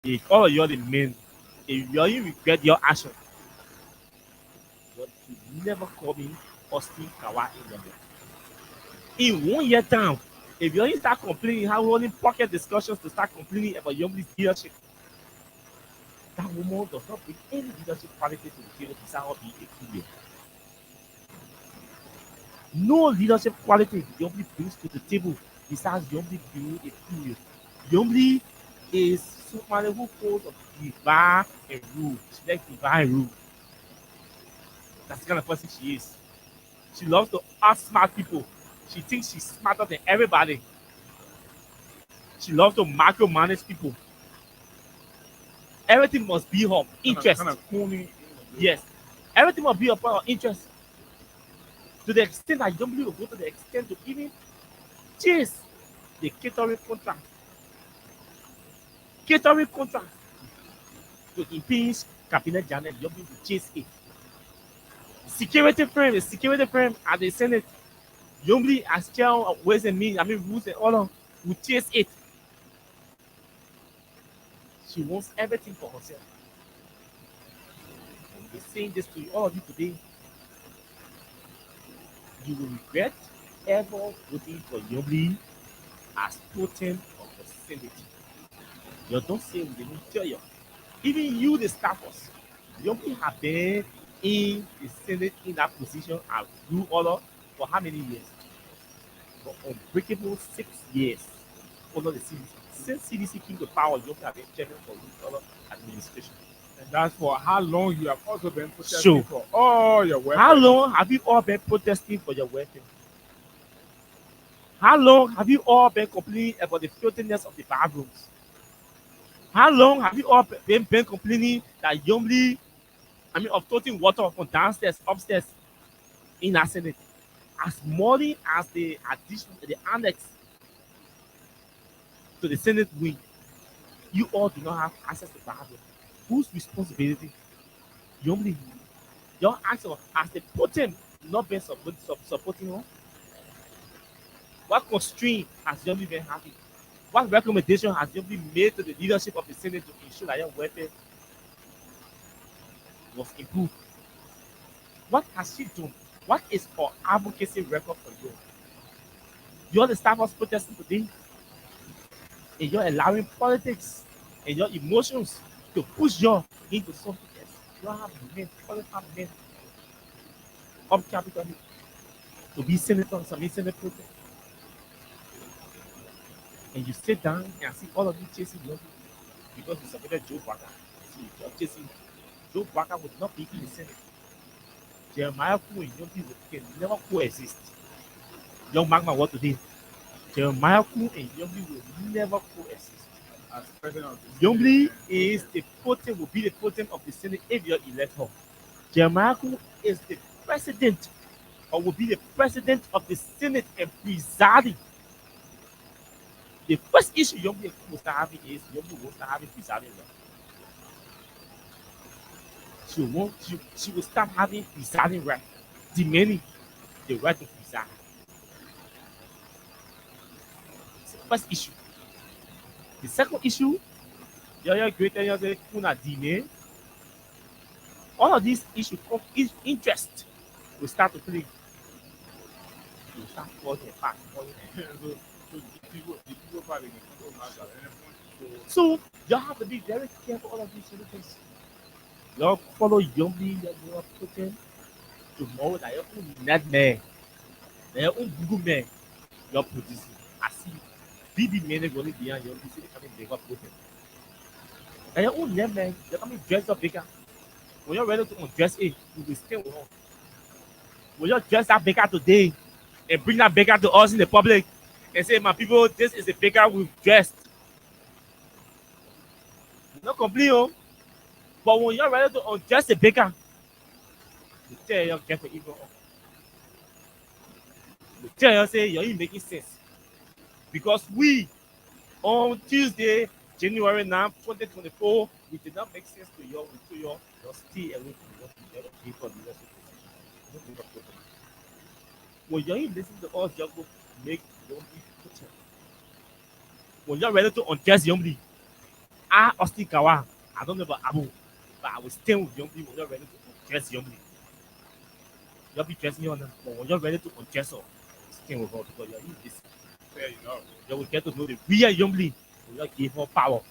If all of you are the men, if you regret your action, you never call me Austin Kawa in your life. In 1 year time, if you only start complaining, how only pocket discussions to start complaining about your leadership, that woman does not bring any leadership quality to the table besides her being a female. No leadership quality Yombly brings to the table besides Yombly being a female. Yombly is somebody who calls of divine and rule. She likes divine rule. That's the kind of person she is. She loves to outsmart people. She thinks she's smarter than everybody. She loves to micromanage people. Everything must be her interest. Kind of corny. Yes. Everything must be about her interest. To the extent that Yombly will go to the extent to even chase the catering contract. Catering contract to impeach Cabinet Janet Yombly to chase it. Security firm at the Senate. Yombly as chair of Ways and Means, Rules and Order, will chase it. She wants everything for herself. And we're saying this to all of you today. You will regret ever voting for Yombly as totem of the Senate. You don't say we didn't tell you. Even you, the staffers, Yombly have been in the Senate in that position as rule order for how many years? For unbreakable 6 years under the CDC. Since CDC came to power, Yombly have been chairman for rule order administration. And that's for how long you have also been So, protesting for all your welfare. how long have you all been protesting for your welfare? How long have you all been complaining about the filthiness of the bathrooms? How long have you all been complaining that Yombly, of toting water from downstairs, upstairs in our Senate? As money as the addition, the annex to the Senate wing, you all do not have access to bathroom. Whose responsibility? Yombly. Your answer as the potent not been supporting her. What constraint has Yombly been having? What recommendation has Yombly made to the leadership of the Senate to ensure that your welfare was improved? What has she done? What is her advocacy record for you? You're the staff was protesting today, and you're allowing politics and your emotions to push you into something else. You have men, qualified men, of capital to be senators, some senate protest. And you sit down and see all of you chasing you because you supported Joe Baca. See, you're chasing Joe Baca would not be in the Senate. Jeremiah Ku and Yogi can never coexist. Young Magma what today? Jeremiah Ku and Yogi will never coexist. As president of the Yombly is the potent, will be the potent of the Senate if you're elected. Jeremiah Ku is the president, or will be the president of the Senate and presiding. The first issue Yombly will start having is Yombly will start having presiding right. She will start having presiding right, demanding the right to preside. It's the first issue. The second issue, your great kuna demand. All of these issues of interest will start to play. You start falling apart, falling apart. the people probably can control us at any point. So you have to be very careful all of these little things. You follow Yombly, you are putting tomorrow that your own net man, that your own Google man, you're producing. I see BB men are going behind your busy coming bigger putting. And your own net man, you're coming dress up bigger. When you're ready to undress it, you will stay with her. When you dress that baker today and bring that baker to us in the public and say, my people, this is the baker we've dressed. Not complete, oh. But when you're ready to undress the baker, you tell your get to evil. You tell you say you're making sense. Because we on Tuesday, January 9th, 2024, we did not make sense to you, you're stay away from what you never pay for leadership position. When you're listening to us, you're going to make Yombly put. When you're ready to undress Yombly, Ostikawa. I don't know about Abu, but I was staying with Yombly when you're ready to undress Yombly. You'll be dressing you on them, but when you're ready to undress her, stay with her because you're this. Fair enough. You will get to know the real Yombly. You will give her power.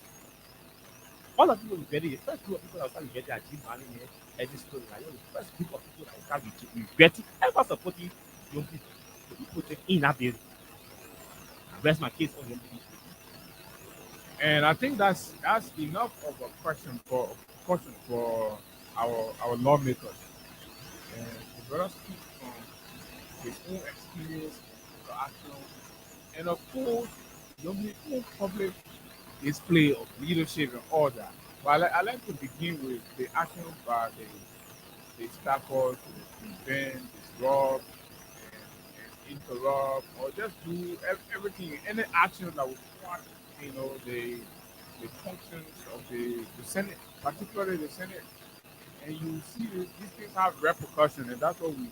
All of you will be ready. The first group of people that will start regretting are Jim Manning here, Eddie Stone. Like, the first group of people that will start regretting ever supporting Yombly to be put in that building. I rest my case on Yombly. And I think that's enough of a question for our lawmakers. And the brother speaks from his own experience, the action, and of course, your own public display of leadership and all that. But I like to begin with the action by the staffers to prevent, disrupt, and interrupt, or just do everything, any action that would thwart, the functions of the Senate, particularly the Senate. And you see these things have repercussions, and that's what we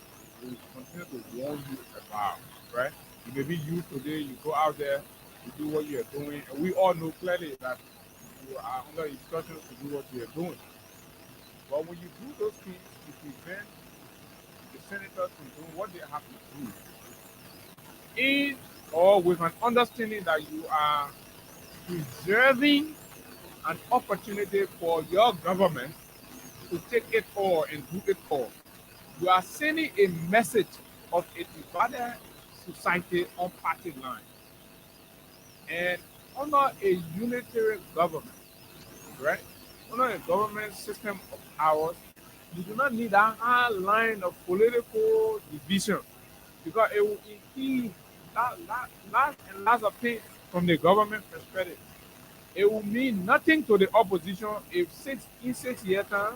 continue to warn you about, right? You may be you today, you go out there, you do what you are doing, and we all know clearly that you are under instructions to do what you are doing. But when you do those things to prevent the senators from doing what they have to do, in or with an understanding that you are preserving an opportunity for your government to take it all and do it all. You are sending a message of a divided society on party line. And under a unitary government, right? Under a government system of powers, you do not need a high line of political division because it will impede last of things from the government perspective. It will mean nothing to the opposition if in 6 years time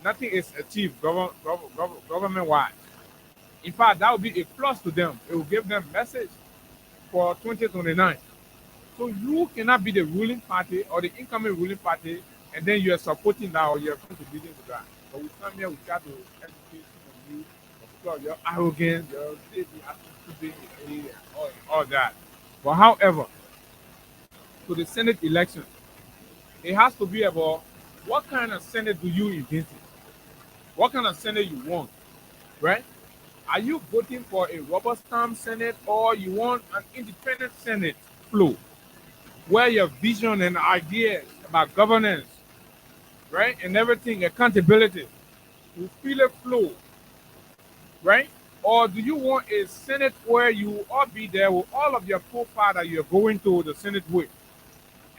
nothing is achieved government wide. In fact, that will be a plus to them. It will give them message for 2029. So you cannot be the ruling party or the incoming ruling party, and then you are supporting that or you are contributing to that. But we come here, we try to educate some of you because you're arrogant, you're stupid, all that. But however, to the Senate election, it has to be about what kind of Senate do you envision? What kind of Senate you want, right? Are you voting for a rubber stamp Senate or you want an independent Senate flow where your vision and ideas about governance, right, and everything, accountability, will feel a flow, right? Or do you want a Senate where you all be there with all of your profile that you're going to the Senate with,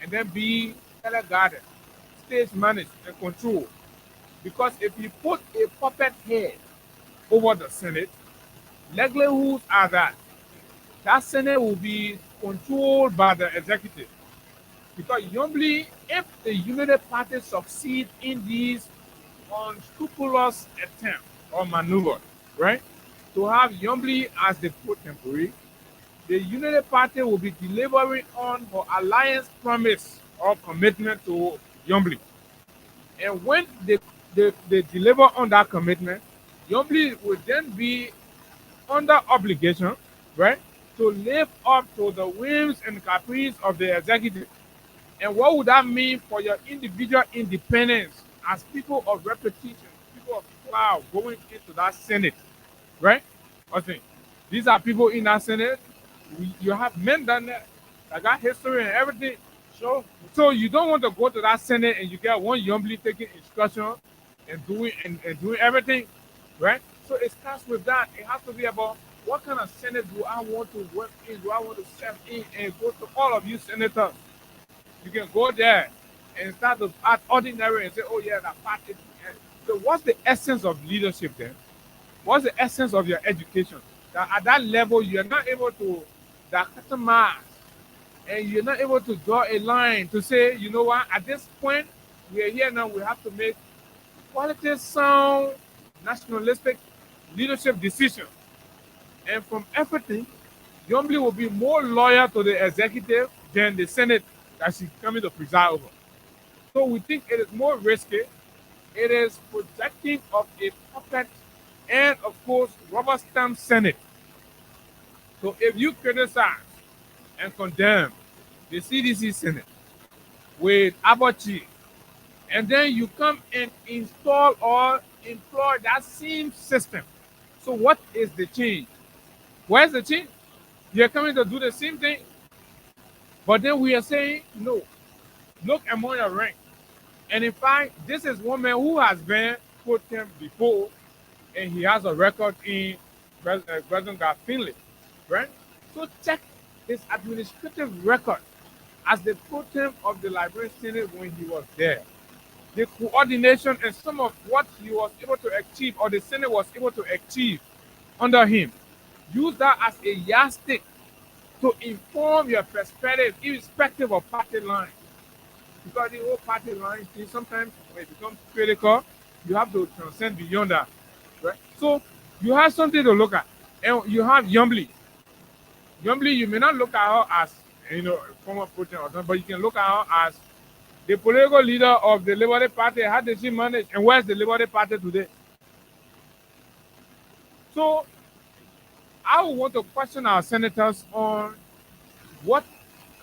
and then be guarded, stage managed, and controlled? Because if you put a puppet head over the Senate, likelihoods are that that Senate will be controlled by the executive. Because usually, if the Unity Party succeed in these unscrupulous attempt or maneuver, right, to have Yombly as the pro tempore, the Unity Party will be delivering on her alliance promise or commitment to Yombly. And when they deliver on that commitment, Yombly will then be under obligation, right, to live up to the whims and caprice of the executive. And what would that mean for your individual independence as people of repetition, people of cloud going into that Senate, right? I think these are people in that Senate. You have men down there that got history and everything. So you don't want to go to that Senate and you get one Yombly taking instruction and doing everything, right? So it starts with that. It has to be about what kind of Senate do I want to work in? Do I want to serve in and go to all of you senators? You can go there and start to act ordinary and say, oh yeah, that party. So what's the essence of leadership then? What's the essence of your education? That at that level you're not able to customize and you're not able to draw a line to say, you know what, at this point, we are here now, we have to make quality sound nationalistic leadership decisions. And from everything, Yombly will be more loyal to the executive than the Senate that she's coming to preside over. So we think it is more risky. It is projecting of a puppet and, of course, rubber stamp Senate. So if you criticize and condemn the CDC Senate, with Abachi, and then you come and install or employ that same system. So what is the change? Where's the change? You're coming to do the same thing, but then we are saying no. Look among your rank. And in fact, this is one man who has been put him before, and he has a record in President Finley, right? So check his administrative record as the pro tem of the Liberian Senate when he was there. The coordination and some of what he was able to achieve, or the Senate was able to achieve under him. Use that as a yardstick to inform your perspective, irrespective of party line. Because the whole party line thing, sometimes when it becomes critical, you have to transcend beyond that. Right? So you have something to look at. And you have Yumbly. Yumbly, you may not look at her as former president or something, but you can look at her as the political leader of the Liberty Party. How did she manage? And where's the Liberty Party today? So I would want to question our senators on what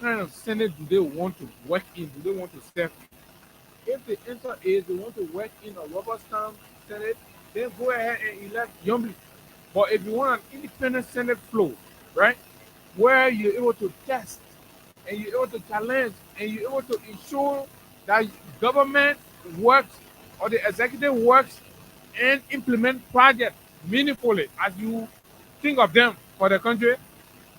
kind of Senate do they want to work in? Do they want to serve in? If the answer is they want to work in a rubber stamp Senate, then go ahead and elect Yumbly. But if you want an independent Senate flow, right, where you're able to test and you're able to challenge and you're able to ensure that government works or the executive works and implement projects meaningfully as you think of them for the country,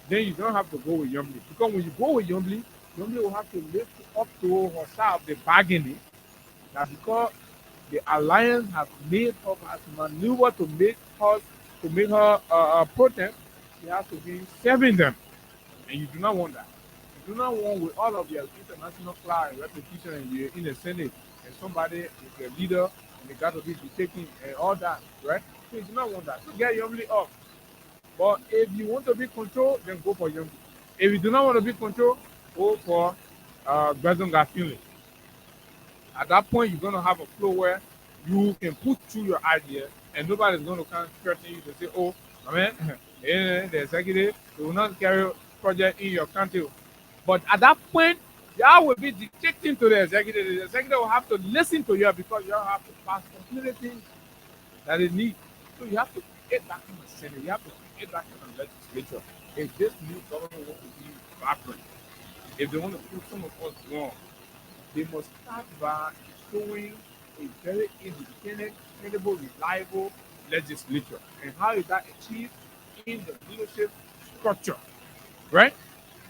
then you don't have to go with Yumbly. Because when you go with Yumbly, Yumbly will have to live up to her side of the bargaining that because the alliance has made her has maneuvered to make her protest, she has to be serving them. And you do not want that. You do not want with all of your international clout and repetition and you're in the Senate and somebody is the leader and they got to be taking and all that, right? So you do not want that. So get Yumbly off. But if you want to be controlled, then go for Yumbly. If you do not want to be controlled, go for President Finley. At that point, you're going to have a flow where you can put through your idea and nobody's going to come threaten you to say, oh, I mean, the executive, they will not carry project in your country. But at that point, y'all will be dictating to the executive. The executive will have to listen to you because y'all have to pass complete things that they need. So you have to create that kind of Senate. You have to create that kind of legislature. If this new government wants to be vibrant, if they want to prove some of us wrong, they must start by showing a very independent, credible, reliable legislature. And how is that achieved? In the leadership structure, right?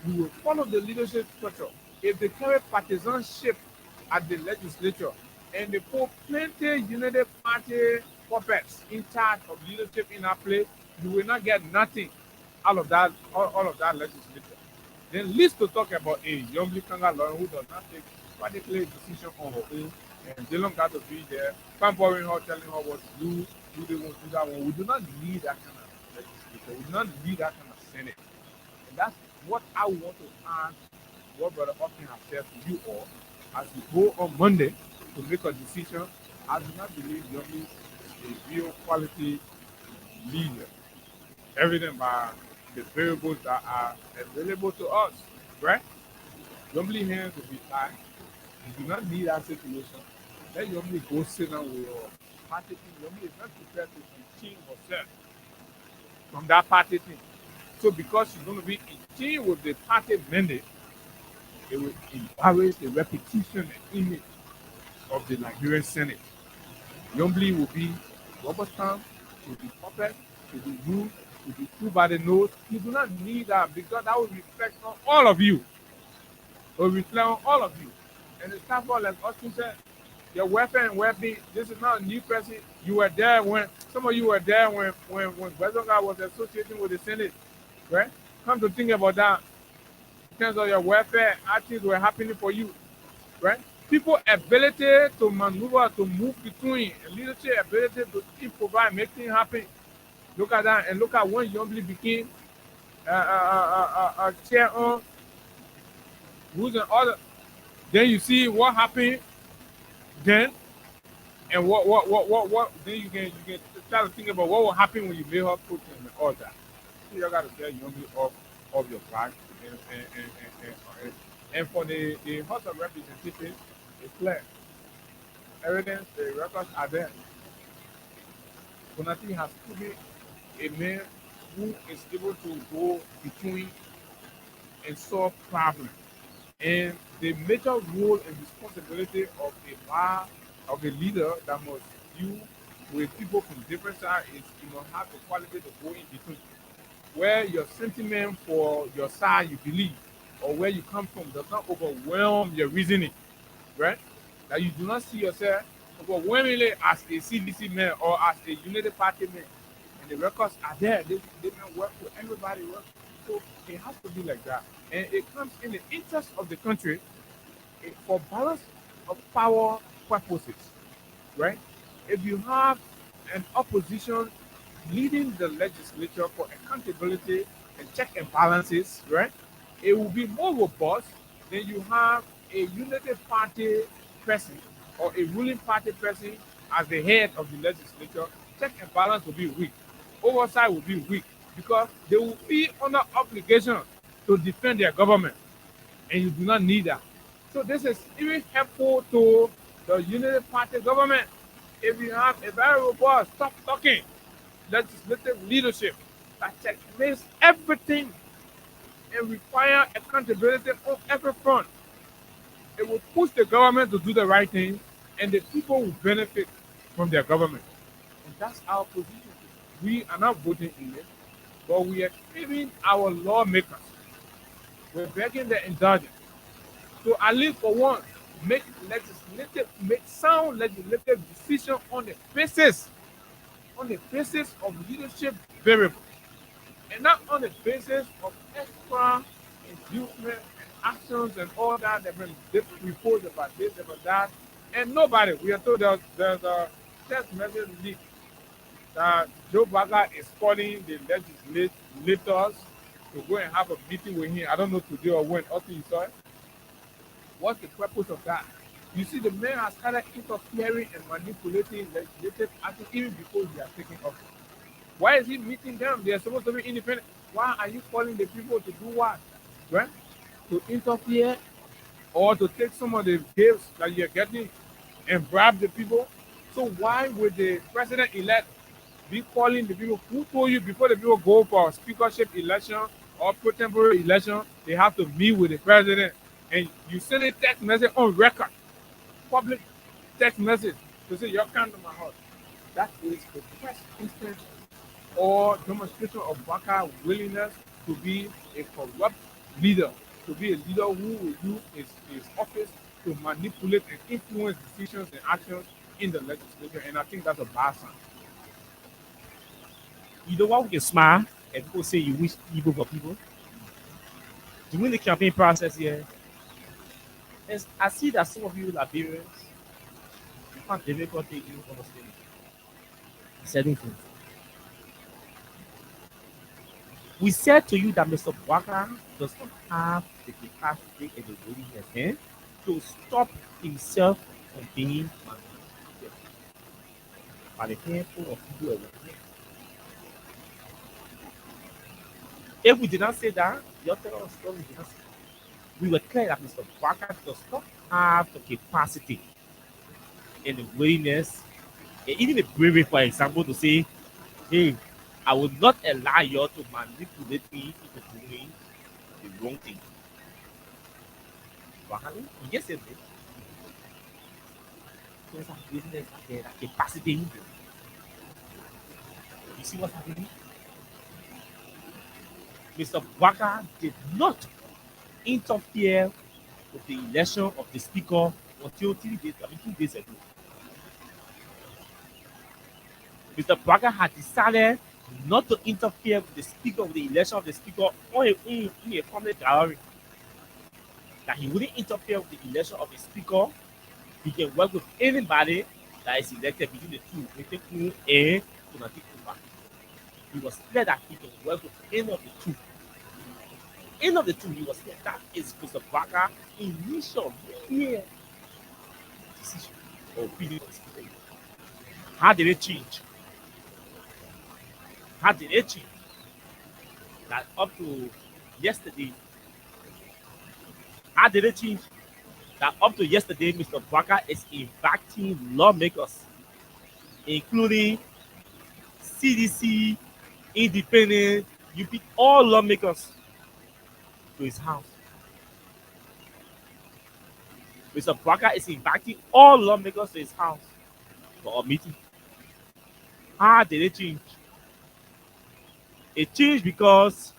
We will follow the leadership structure. If they carry partisanship at the legislature and they put plenty United Party puppets in charge of leadership in our place, you will not get nothing out of that, all of that legislature. Then least to talk about a young Kanga lawyer who does not take particular decision on her own, and they don't got to be there, pampering her, telling her what to do they want to do that one. We do not need that kind of legislature. We do not need that kind of Senate. And that's what I want to ask what Brother Austin has said to you all as we go on Monday to make a decision. I do not believe Yomi is a real quality leader, evident by the variables that are available to us, right? Yomi hands will be tied. You do not need that situation. Let Yomi go sit down with your party team. Yomi is not prepared to change herself from that party team. So because she's going to be in tune with the party mandate, it will embarrass the reputation and image of the Nigerian Senate. Yombly will be rubber stamp, will be puppet, will be rude, will be through by the nose. You do not need that because that will reflect on all of you. It will reflect on all of you. And it's time for, like Austin said, your welfare and well-being. This is not a new person. You were there when some of you were there when Bezonga was associating with the Senate, right? Come to think about that, in terms of your welfare, how things were happening for you, right? People ability to maneuver, to move between, and leadership ability to improvise, make things happen. Look at that, and look at when Yombly became a chair on rules and order. Then you see what happened then, and what then you can try to think about what will happen when you made her put and all that. So you got to get Yombly off your back And for the House of Representatives, it's clear. Evidence, the records are there. Bonatti has proven a man who is able to go between and solve problems. And the major role and responsibility of a bar, of a leader that must deal with people from different sides is you must have the quality to go in between. Where your sentiment for your side you believe or where you come from does not overwhelm your reasoning, right? That you do not see yourself overwhelmingly as a CDC man or as a United Party man. And the records are there. They can work for everybody. Work. So it has to be like that. And it comes in the interest of the country for balance of power purposes, right? If you have an opposition leading the legislature for accountability and check and balances, right? It will be more robust than you have a united party person or a ruling party person as the head of the legislature. Check and balance will be weak. Oversight will be weak because they will be under obligation to defend their government, and you do not need that. So this is even helpful to the United Party government if you have a very robust, stop talking legislative leadership that checkmates everything and require accountability on every front. It will push the government to do the right thing, and the people will benefit from their government. And that's our position. We are not voting in it, but we are giving our lawmakers, we're begging their indulgence to at least for once make sound legislative decision on the basis of leadership variables, and not on the basis of extra inducement and actions and all that. They've been different reports about this, about that, and nobody. We are told there's a text message leak that Joe Biden is calling the legislators to go and have a meeting with him. I don't know today or when. Also, you saw it. What's the purpose of that? You see, the man has started interfering and manipulating legislative action even before he has taken office. Why is he meeting them? They are supposed to be independent. Why are you calling the people to do what? Right? To interfere or to take some of the gifts that you're getting and bribe the people? So why would the president-elect be calling the people who told you before the people go for a speakership election or pro temporary election, they have to meet with the president, and you send a text message on record, public text message to say you're kind to my heart. That is the first instance or demonstration of Baka willingness to be a corrupt leader, to be a leader who will use his office to manipulate and influence decisions and actions in the legislature. And I think that's a bad sign. You know what we can smile and people say you wish evil for people? During the campaign process here, I see that some of you Liberians, you find difficult to you understand certain things. We said to you that Mr. Walker does not have the capacity and the willingness to stop himself from being manipulated by the handful of people around him. If we did not say that, the author of the story did not say that. We were clear that Mr. Walker does not have the capacity and the willingness, and even the bravery, for example, to say, hey, I will not allow you to manipulate me into doing the wrong thing. Wakali, he just said this. There's a business there, that capacity in you. You see what's happening? Mr. Waka did not interfere with the election of the speaker until 3 days, 2 days ago. Mr. Waka had decided not to interfere with the speaker of the election of the speaker in a public gallery. That he wouldn't interfere with the election of the speaker. He can work with anybody that is elected between the two, Meteku and Kunati Kumba. He was clear that he can work with any of the two. Any of the two, he was clear that is Mr. Baka initial clear decision or opinion on speaker. How did it change? How did it change? That up to yesterday, How did it change? That up to yesterday, Mr. Barker is inviting lawmakers, including CDC, independent, UP, all lawmakers to his house. Mr. Barker is inviting all lawmakers to his house for a meeting. How did it change? It changed because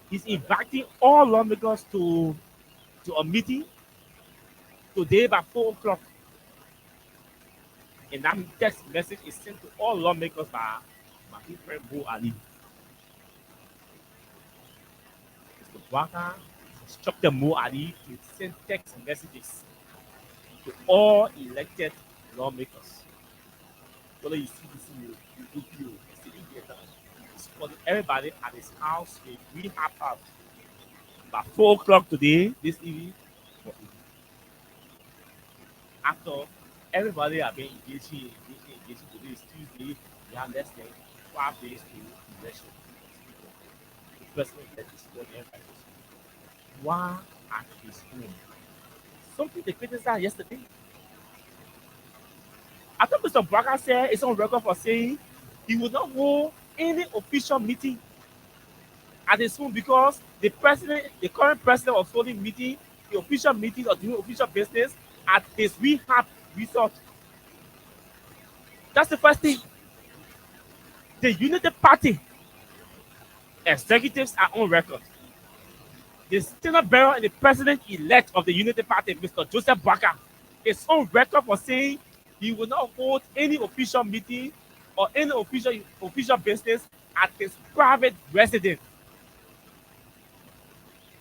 he's inviting all lawmakers to a meeting today by 4 o'clock. And that text message is sent to all lawmakers by my friend Bo Ali. Mr. Barker instructed Mo Ali to send text messages to all elected lawmakers. Whether you see this in your video, sitting here now, he's calling everybody at his house, a rehab house, by 4 o'clock today, this evening, for evening. After everybody have been engaging today is Tuesday, we have less than 5 days to election. The president elect is calling everybody. Why at his home? Something they criticized yesterday. I thought Mr. Barker said it's on record for saying he would not hold any official meeting at his home because the current president was holding meeting, the official meeting or doing official business at his rehab resort. That's the first thing. The United Party executives are on record. The Senate Bearer and the president-elect of the United Party, Mr. Joseph Barker, is on record for saying he will not hold any official meeting or any official business at his private residence.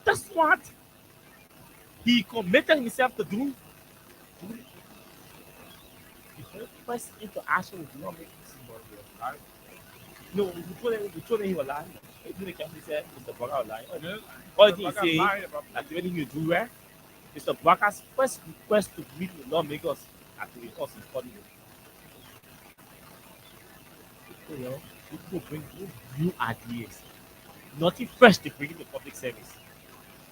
That's what he committed himself to do. The first interaction with lawmakers. No, we told him he was lying. He said Mr. Barker was lying. All he say that when you do where Mr. Barker's first request to meet with lawmakers at the house in Hollywood. You know, people bring new ideas. Nothing fresh to bring into public service.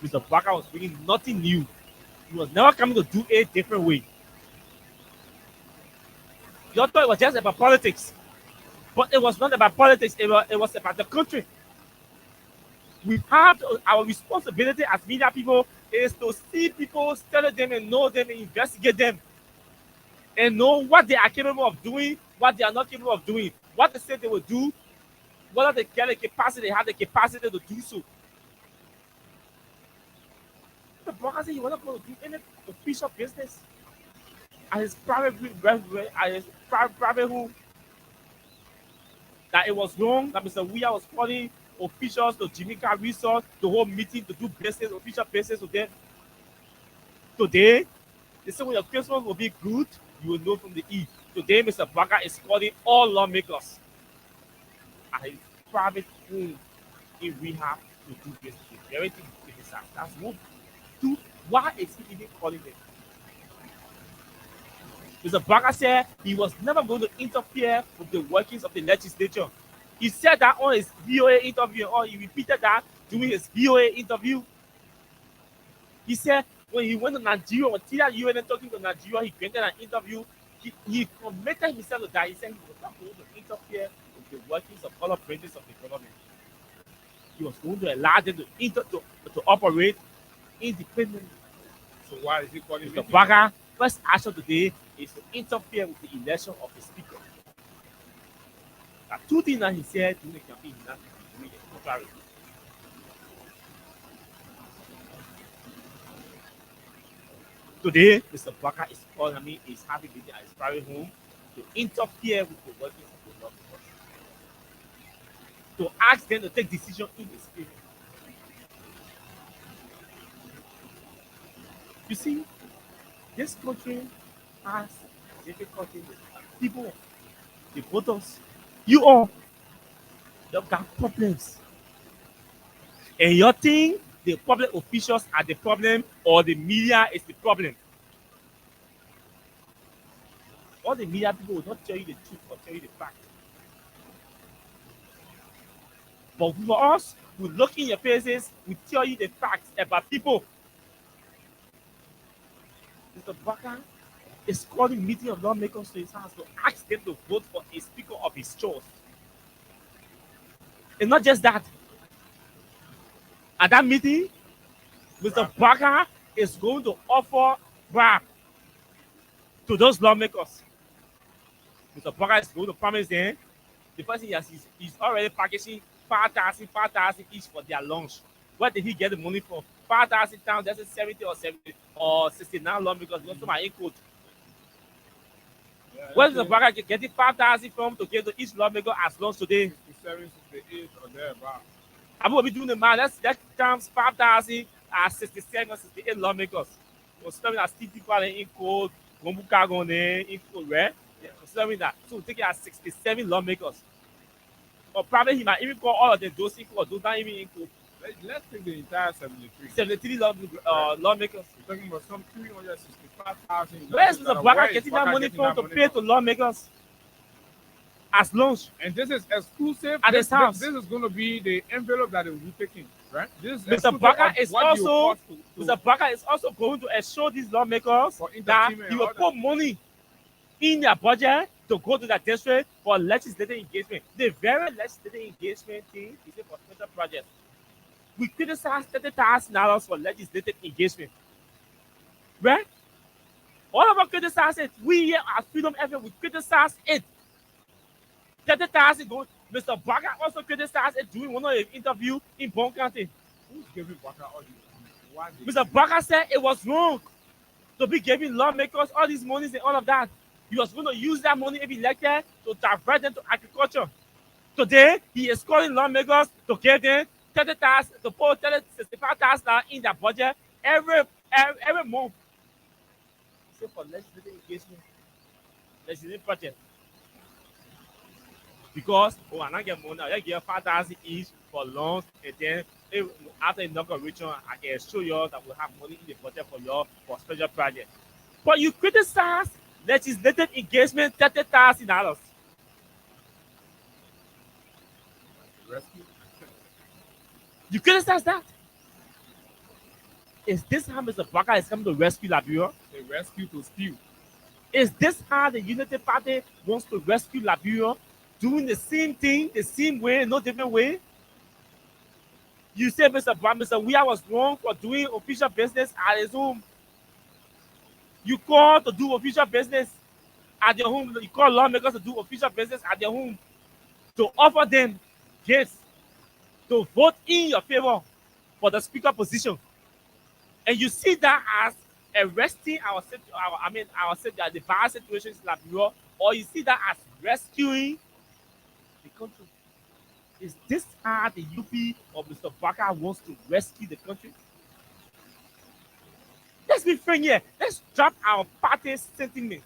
Mr. Barker was bringing nothing new. He was never coming to do it a different way. You thought it was just about politics. But it was not about politics, it was about the country. We have our responsibility as media people is to see people, study them and know them and investigate them. And know what they are capable of doing, what they are not capable of doing, what they say they will do, whether they get the capacity, they have the capacity to do so. The Barker said he was not going to do any official business at his private home. That it was wrong, that Mr. Weah was calling officials to Jamaica Resort to hold meeting to do business, official business with them. Today, they say when your Christmas will be good, you will know from the E. Today, Mr. Barker is calling all lawmakers at his private home in rehab to do business. Everything is that's one. Two, why is he even calling them? Mr. Barker said he was never going to interfere with the workings of the legislature. He said that on his VOA interview, or he repeated that during his VOA interview. He said when he went to Nigeria, when TRUN talking to Nigeria, he granted an interview. He committed himself to that. He said he was not going to interfere with the workings of other branches of the government. He was going to allow them to operate independently. So why is he calling Mr. Barker first action today is to interfere with the election of the speaker. There are two things that he said during the campaign, he's not doing the contrary. Today, Mr. Barker is calling me, is having meeting at his private home to interfere with the workings of the law to ask them to take decision in his favor. You see, this country has difficulty with people, the voters, you all. You've got problems. And you think the public officials are the problem or the media is the problem. All the media people will not tell you the truth or tell you the fact. But for us, we look in your faces, we tell you the facts about people. Mr. Baka is calling meeting of lawmakers to his house to ask them to vote for a speaker of his choice. And not just that, at that meeting, Mr. Right. Baka is going to offer back to those lawmakers. Mr. Baka is going to promise them the person he's already packaging 5,000 each for their lunch. Where did he get the money from? 5,000 times, that's 70 or 70 or 69 lawmakers. Because to my input. Yeah, Where let's is the say Baka getting 5,000 from to give to each lawmaker as lunch today? 67, 68 or thereabout. I will be doing the math. Let's times 5,000 as 67, 68 lawmakers. Considering that Steve People in code, Gombuka Gone in code, right? Yeah, considering that. So we take it as 67 lawmakers. Or probably he might even call all of them those equal, those not even equal. Let's take the entire 73. 73 lawmakers. We're talking about some 365,000. Where's Mr. Baka Where is getting that Baka money getting from that to money pay from? to lawmakers as lunch? And this is exclusive. At his house. This is going to be the envelope that they will be taking, right? This is Mr. exclusive Baka of is what you also cost to Mr. Baka is also going to assure these lawmakers For that entertainment he will and all put money in their budget to go to the district for legislative engagement. The very legislative engagement thing is a for special projects. We criticize $30,000 for legislative engagement. Right? All of us criticize it. We here at Freedom FM, we criticize it. 30,000 go. Mr. Baka also criticized it during one of the interview in Bon County. who's giving Baka all these money? Mr. Baka said it was wrong to be giving lawmakers all these monies and all of that. He was going to use that money if elected to divert them to agriculture. Today, he is calling lawmakers to give them 30,000 to put 65,000 in their budget every month. Except for legislative engagement, legislative project. Because I not get money, I get 5,000 each for loans, and then after inauguration, I can show you that we have money in the budget for you for special project. But you criticize legislative engagement $30,000. Rescue? You criticize that? Is this how Mr. Baka is coming to rescue Liberia? They rescue to steal. Is this how the Unity Party wants to rescue Liberia? Doing the same thing, the same way, no different way? You say Mr. Weah was wrong for doing official business at his home. You call to do official business at your home. You call lawmakers to do official business at their home. To offer them gifts. To vote in your favor for the speaker position. And you see that as arresting our the bad situations in Liberia, or you see that as rescuing the country. Is this how the UP of Mr. Baka wants to rescue the country? Let's be frank here. Let's drop our party sentiment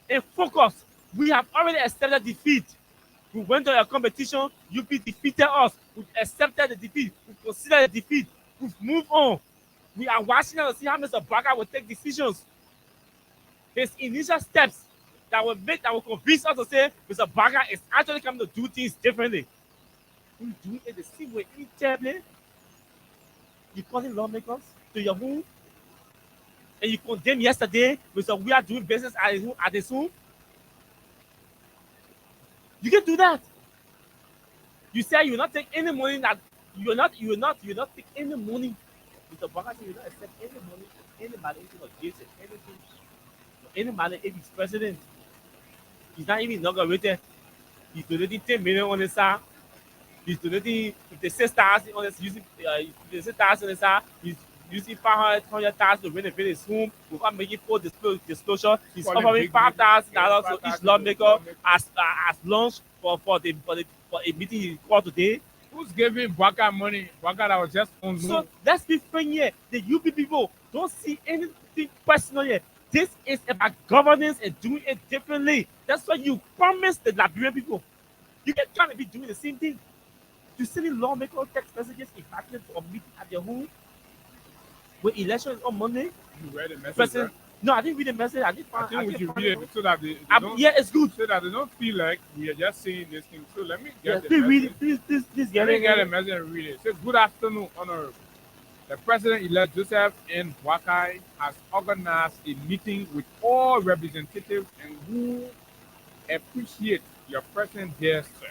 and focus. We have already accepted defeat. We went to a competition. UP defeated us. We accepted the defeat. We considered the defeat. We've moved on. We are watching to see how Mr. Baka will take decisions. His initial steps that will convince us to say Mr. Baka is actually coming to do things differently. We do it the same way terribly. You calling lawmakers to your home, and you condemn yesterday Mr. We are doing business at his home. You can do that. You say you will not take any money that you will not take any money. Mr. Baka said you will not accept any money from anybody into gifts and anything. Anybody if he's president. He's not even inaugurated. He's donating 10 million on his side. He's donating 56,000 on his using 56,000 on his side. He's using 500,000 to renovate his home without making full disclosure. He's offering $5,000 to each lawmaker as lunch for a meeting he called today. Who's giving Baka money? Baka that was just on Zoom. So let's be frank here. The UP people don't see anything personal here. This is about governance and doing it differently. That's why you promised the Liberian people. You can try to be doing the same thing. You sending lawmakers text messages inviting them to a meeting at their home when election is on Monday. You read the message, President, right? No, I didn't read the message. I I think we didn't should find read it. it so that they don't Yeah, it's good. so that they don't feel like we are just saying this thing. So let me Yeah, get the please read message. it. Please Let get me it. get the message and read it. It says, "Good afternoon, Honorable. The President-elect Joseph N. Boakai has organized a meeting with all representatives and who appreciate your presence here, sir.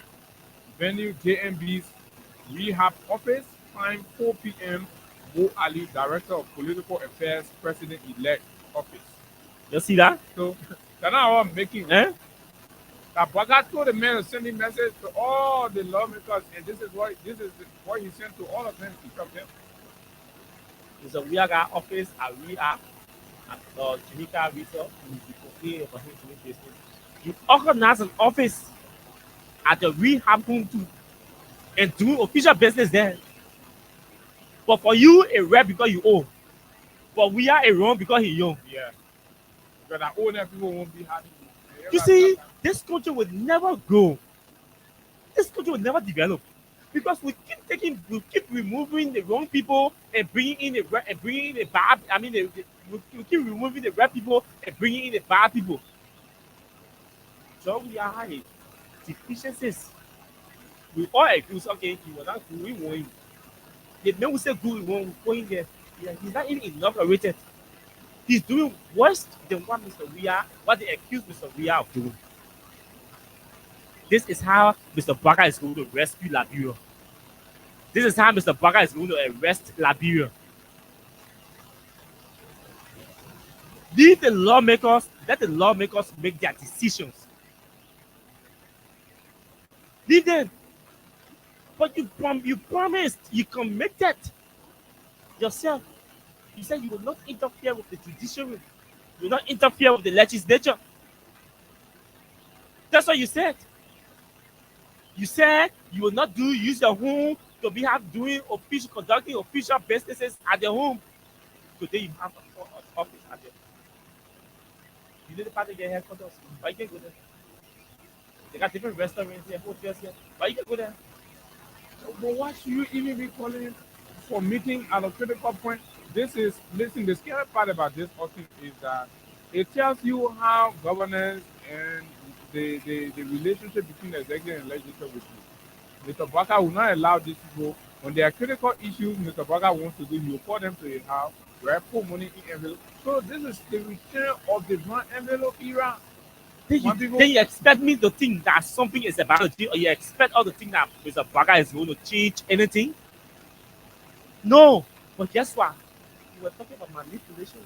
Venue JMB's Rehab Office, time 4 p.m. Mo Ali, Director of Political Affairs, President-elect Office." You see that? So that's not what I'm making. Eh? That Baga told the man to send a message to all the lawmakers, and this is what he sent to all of them, each of them. It's a we are got office at we are at Jamaica Resort. We okay for him doing business. You organize an office at the rehab home too and do official business there. But for you, a rep because you own. But we are a wrong because he young. Yeah, because I own that people won't be happy. You see, this country will never grow. This country will never develop because we keep removing the wrong people and bringing in the bad. I mean, we keep removing the right people and bringing in the bad people. So we are high deficiencies. We all agree. Okay, he was not good. We want him. The men will say good. We want going there. Yeah, he's not even inaugurated. He's doing worse than what Mr. Ria, what they accuse Mr. Ria of doing. This is how Mr. Baka is going to rescue Liberia. This is how Mr. Baka is going to arrest Liberia. Let the lawmakers make their decisions. Leave them. But you promised, you committed yourself. You said you will not interfere with the judiciary. You will not interfere with the legislature. That's what you said. You said you will not use your home to be conducting official businesses at the home. Today you have an office at the. You need the part to get headquarters, but you can go there. They got different restaurants here, hotels here, but you can go there. But why should you even be calling for meeting at a critical point? Listen, the scary part about this often is that it tells you how governance and the relationship between the executive and legislature will be. Mr. Baka will not allow these people, when there are critical issues Mr. Baka wants to do, he will call them to his house, where put money in envelope. So this is the return of the one envelope era. Then you expect me to think that something is about to change, or you expect all the thing that Mr. Baga is going to change anything? No. But guess what? We were talking about manipulation.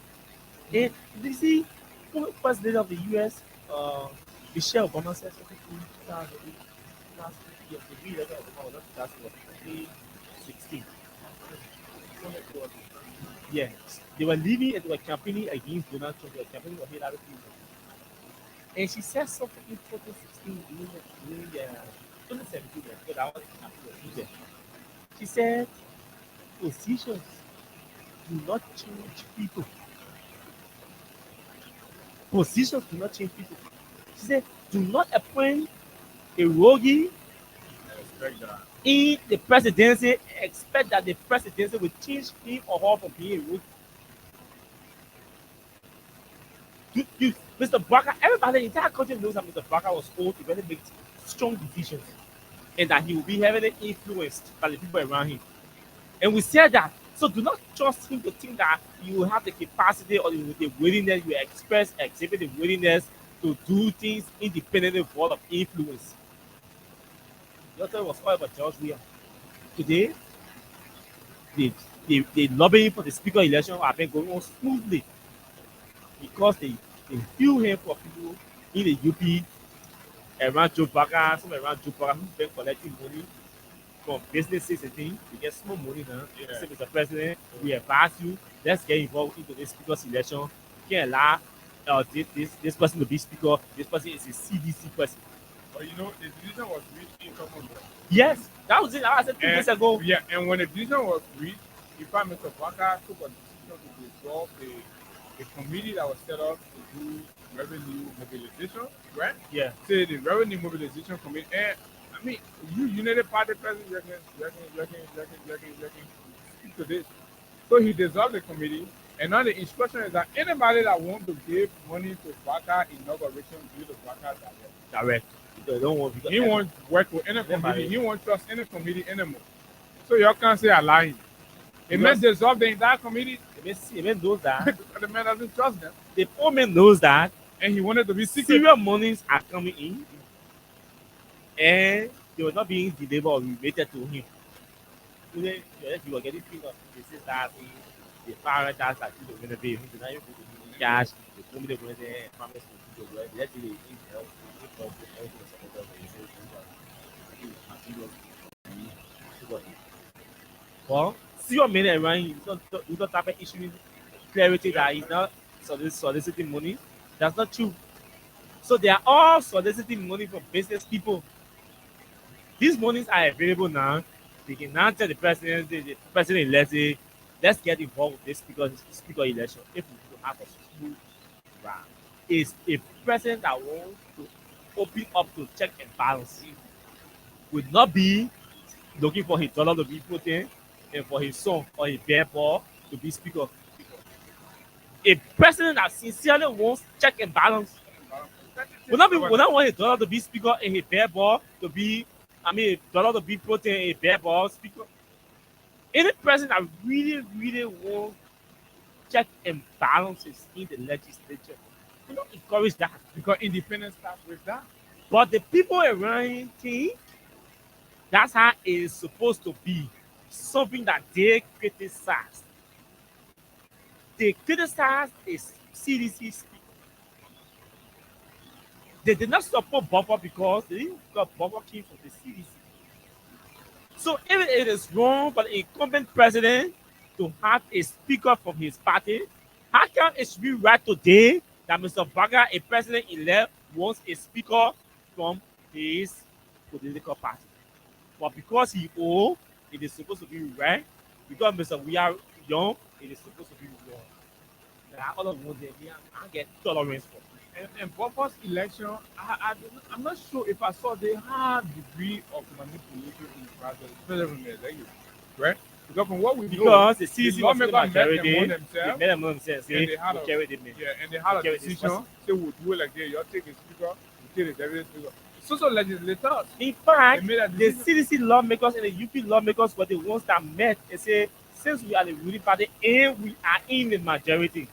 And you see, former president of the US, Michelle Obama said something in 2008, last year, the re-election of Obama was not 2016. Yes. They were leaving and they were campaigning against Donald Trump. They were campaigning for Hillary Clinton. And she said something in 2016 during 2017, because I was there. She said, positions do not change people. Positions do not change people. She said, do not appoint a rogie I expect that. in the presidency, expect that the presidency will change him or her from being a rogue. Mr. Barker, everybody in the entire country knows that Mr. Barker was old to really make strong decisions and that he will be heavily influenced by the people around him. And we said that. So do not trust him to think that you will have the capacity or the willingness, you exhibit the willingness to do things independently of all of influence. The other was all about George Weah. Today, the, the lobbying for the speaker election have been going on smoothly because they feel him for people in the UP around Joe Baga, some around Joe Baga who've been collecting money from businesses and things. You get small money now. Yeah. Say, Mr. President, we advise you, let's get involved into this speaker selection. You can't allow this person to be speaker. This person is a CDC person. But you know, the decision was reached in common ground. Yes, that was it. I said 2 days ago. Yeah, and when the decision was reached, in fact, Mr. Baka took a decision to dissolve the committee that was set up to do revenue mobilization, right? Yeah. Say the revenue mobilization committee. And I mean, you United Party president, reckon, speak to this. So he dissolved the committee, And now the instruction is that anybody that want to give money to Baka inauguration, do the Baka direct. Direct. Because they don't want He won't work with any Never committee. mind. He won't trust any committee anymore. So you can't say I'm lying. It Because- may dissolve the entire committee. the man knows that. The man doesn't trust them. The poor man knows that And he wanted to be secret. serious monies are coming in and they were not being delivered or related to him. Today, you were getting things of the sisters, the parents that you don't gonna be, who's not even put the cash, the family going there, family to the let's say they need help, they need help, everything is supported by the materials. Well, see your money around you, you don't have an issue with clarity that he's not soliciting money. That's not true. So they are all soliciting money from business people. These monies are available now. They can now tell the president, the president elect, say, let's get involved with this speaker election. If we do have a smooth round, is a president that wants to open up to check and balance would not be looking for his dollar to be put in and for his son or his bear ball to be speaker. A president that sincerely wants check and balance will not want a dollar to be speaker and a bear ball to be, a dollar to be put in a bear ball speaker. Any president that really wants check and balances in the legislature, we don't encourage that. Because independence starts with that. But the people around think that's how it's supposed to be. Something that they criticize. They criticize is CDC speaker. They did not support Buffer because they didn't got Buffer came from the CDC. So if it is wrong for the incumbent president to have a speaker from his party, how come it should be right today that Mr. Baga, a president-elect, wants a speaker from his political party? But because he old, it is supposed to be right. Because Mr. We are young, it is supposed to be wrong. Now, all of them, I get tolerance for. And Buffer's election, I'm not sure if I saw the high degree of manipulation in the process, especially when they're elected, right? Because from what we know, Because the CDC was in the lawmakers met majority, among they themselves, made them themselves say, and they had we a- carry the men. yeah, and they had a Okay, this decision, was- say we'll do it like this, you'll take the speaker, you take the deputy speaker. So legislators, In fact, They made a the decision. CDC lawmakers and the UP lawmakers were the ones that met and say, since we are the ruling party and we are in the majority,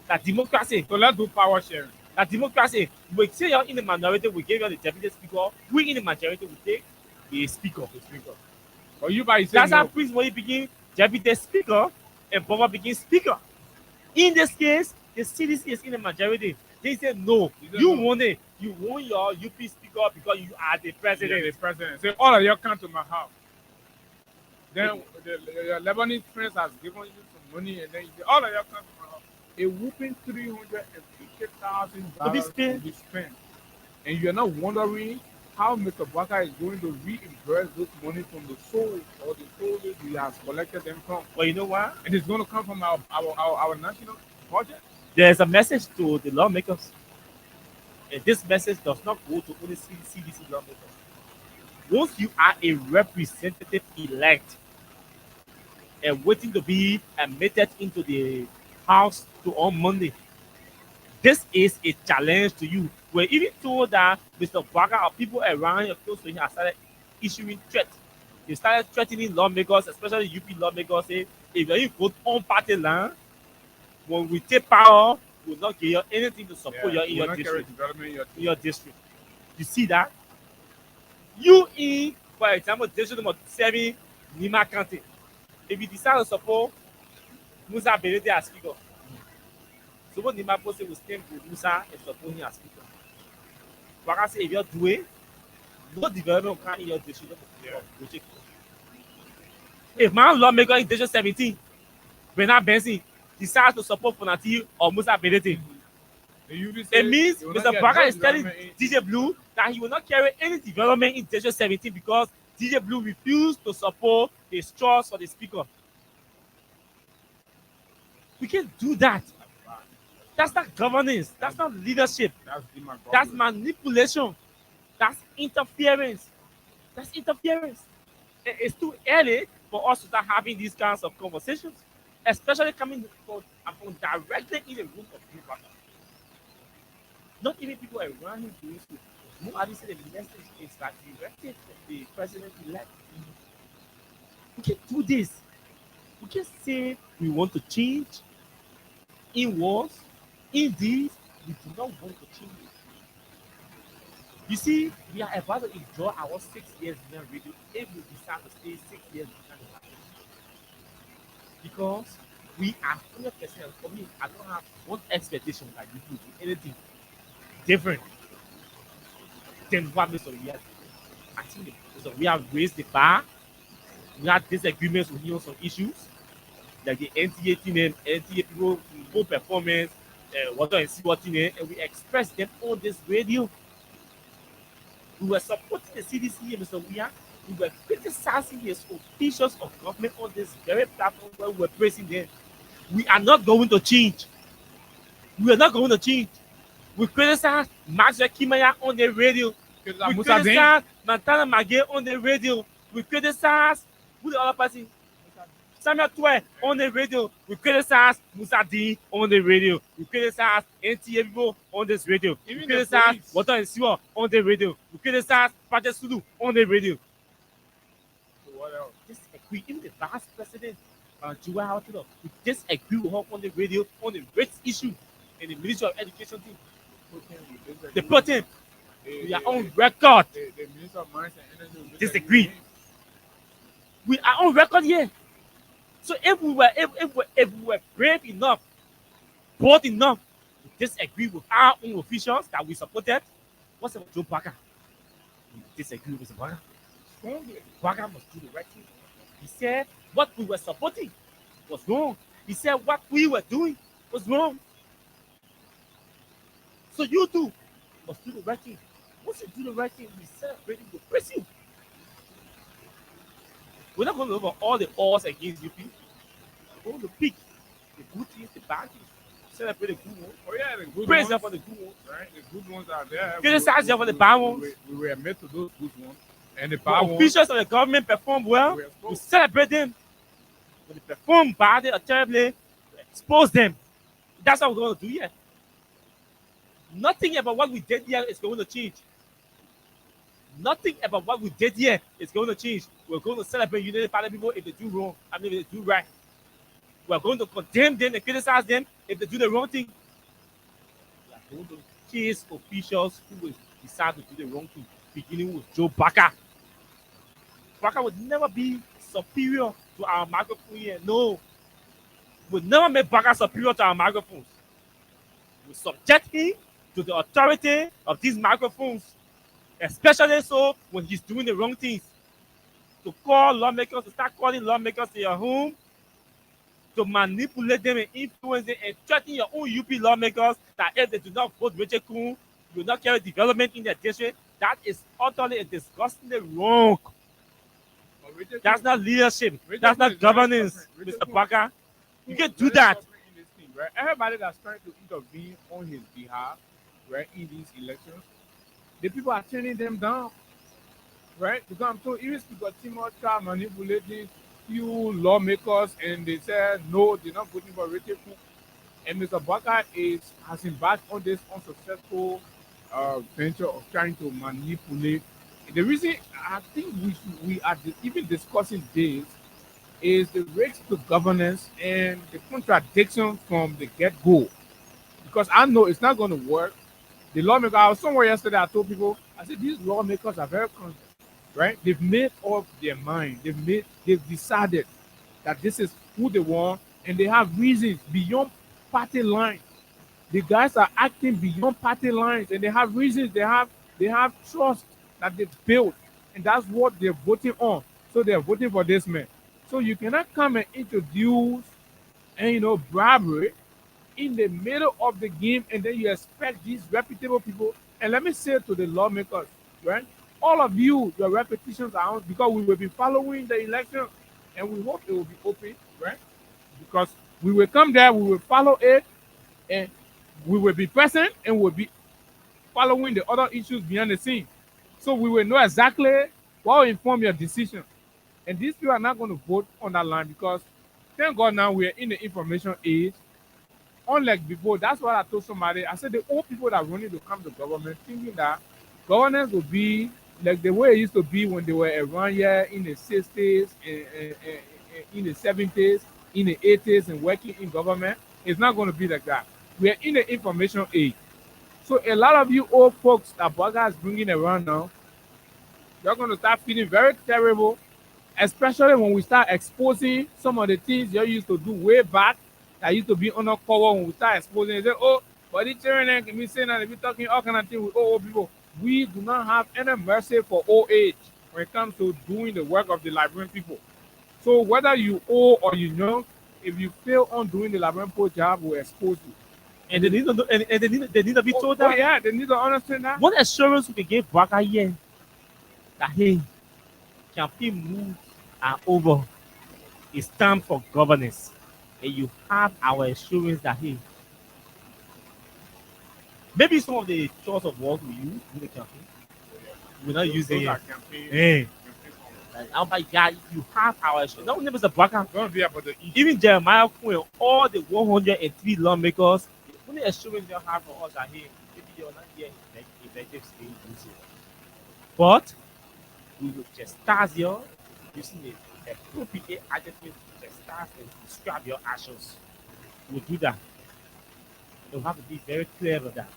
that democracy, so let's do power sharing. we say you're in the minority, we give you the deputy speaker, we in the majority, we take the speaker. But you by yourself, That's how no. Prince Moyi became deputy speaker and Baba became speaker. In this case, the CDC is in the majority. They said no, They said you no. want it. You want your UP speaker because you are the president. The president. Say all of you come to my house. Then your Lebanese friends has given you some money, and then you say, all of you come to my house. A whooping $350,000 To be spent. to be spent, and you're not wondering how Mr. Baka is going to reimburse this money from the souls or the soldiers he has collected them from, But you know what? and it's going to come from our national budget. There's a message to the lawmakers. And this message does not go to only CDC lawmakers. Once you are a representative elect and waiting to be admitted into the house on Monday, this is a challenge to you. We're even told that Mr. Baga or people around your close to him have started issuing threats. They started threatening lawmakers, especially UP lawmakers, say, if you vote on party land, when we take power, we will not give you anything to support you in We're your not carry district. development in your In your district. You see that? You in, for example, district number 7, Nima County. If you decide to support Musa Berete as speaker, suppose Nima Post will stand with Musa and support him as speaker. But I say, if you're doing, no development will come in your district. If my lawmaker in district 17, Bernard Benson, decides to support Fonati or Musa Berete, it means Mr. Baga is telling DJ Blue that he will not carry any development in District 17 because DJ Blue refused to support his trust for the speaker. We can't do that. That's not governance. That's not leadership. That's manipulation. That's interference. It's too early for us to start having these kinds of conversations. especially coming from directly in the room of Joe Baka. Not even people around him doing so. More have you said the message is that directed the president elect. We can do this. We can say we want to change in wars, in deeds. We do not want to change it. You see, we are about to enjoy our 6 years in radio if we decide to stay 6 years in the because we are 100%. For me, I don't have one expectation that you do anything different than what Mr. Riyad. I think so we have raised the bar. We had disagreements with him on some issues, like the NTA thing, NTA people, poor performance, water and see what in it, and we expressed them on this radio. We were supporting the CDC and Mr. Weah. We were criticizing the officials of government on this very platform where we were praising them. We are not going to change. We are not going to change. We criticize Maxwell Kimaya on the radio. We criticize Montana Magay on the radio. We criticize who the other person? Samuel Twe on the radio. We criticize Musa D on the radio. We criticize NTA people on this radio. We criticize Water and Sewer on the radio. We criticize Project Sulu on the radio. So what else? Disagree. Even the vice president, Juwa Hawatino, we disagree with her on the radio on the race issue in the Ministry of Education team. The protein. We are on record. The Minister of Mines and Energy disagree. We are on record here. So if we were brave enough, bold enough to disagree with our own officials that we supported, what's about Joe Baka? We disagree with Mr. Baka. Baka must do the right thing. He said what we were supporting was wrong. He said what we were doing was wrong. So you too must do the right thing. Once you do the right thing, we celebrate you, we praise you. We're not going to over all the odds against UP. We're going to pick the good things, the bad things. Celebrate the good ones. Oh yeah, the good praise ones. them for the good ones. Right, the good ones are there. Criticize them for the bad ones. We were admit to those good ones. And the bad ones. Officials of the government perform well. We celebrate them. When they perform badly or terribly, we expose them. That's what we're going to do here. Nothing about what we did here is going to change. Nothing about what we did here is going to change. We're going to celebrate United Party people if they do wrong. I mean, if they do right. We're going to condemn them and criticize them if they do the wrong thing. We are going to chase officials who will decide to do the wrong thing, beginning with Joe Baka. Baka would never be superior to our microphone here. No. We'll never make Baka superior to our microphones. We subject him to the authority of these microphones. Especially so when he's doing the wrong things. To call lawmakers, to start calling lawmakers to your home, to manipulate them and influence them and threaten your own UP lawmakers that if they do not vote Richard Kuhn, will not carry development in their district. That is utterly and disgustingly wrong. That's not leadership. That's not governance, Mr. Baka. You can't do that. Right? Everybody that's trying to intervene on his behalf, right, in these elections, the people are turning them down, right? Because I'm told even people too much time manipulating few lawmakers, and they said no, they're not voting for Richard Cook. And Mr. Baka has embarked on this unsuccessful venture of trying to manipulate. The reason I think we are even discussing this is the risk to governance and the contradiction from the get-go. Because I know it's not going to work. The lawmaker, I was somewhere yesterday, I told people, I said, these lawmakers are very confident, right? They've made up their mind. They've decided that this is who they want, and they have reasons beyond party lines. The guys are acting beyond party lines, and they have reasons. They have trust that they've built, and that's what they're voting on. So they're voting for this man. So you cannot come and introduce and bribery in the middle of the game, and then you expect these reputable people. And let me say to the lawmakers, right? All of you, your repetitions are on because we will be following the election, and we hope it will be open, right? Because we will come there, we will follow it, and we will be present, and we'll be following the other issues behind the scene. So we will know exactly what will inform your decision. And these people are not going to vote on that line because Thank God now we're in the information age. Unlike before, that's what I told somebody. I said the old people that running to come to government thinking that governance will be like the way it used to be when they were around here in the 60s, in the 70s, in the 80s, and working in government. It's not going to be like that. We're in the information age. So a lot of you old folks that Burger is bringing around now, you're going to start feeling very terrible, especially when we start exposing some of the things you used to do way back that used to be undercover. When we start exposing, they say, oh, but the children can be saying that, if you're talking all kind of things with old people. We do not have any mercy for old age when it comes to doing the work of the Liberian people. So whether you old or you young, if you fail on doing the Liberian people job, we'll expose you. And they need to know, and they need to be told Oh that yeah, they need to understand that. what assurance we can give Baka here that hey, campaign moves are over. It's time for governance. And you have our assurance that hey, maybe some of the choice of words we use in the campaign, we're not using Those are it. campaign. Hey, campaign comments. like, oh my God, you have our assurance. Not only Mr. Baka, It's going to be about the issue. even Jeremiah Quinn, all the 103 lawmakers, the only assurance they have for us that hey, maybe you're not here in effective stage. But we will chastise you using the appropriate adjective to chastise and describe your actions. We'll do that. You'll have to be very clear about that.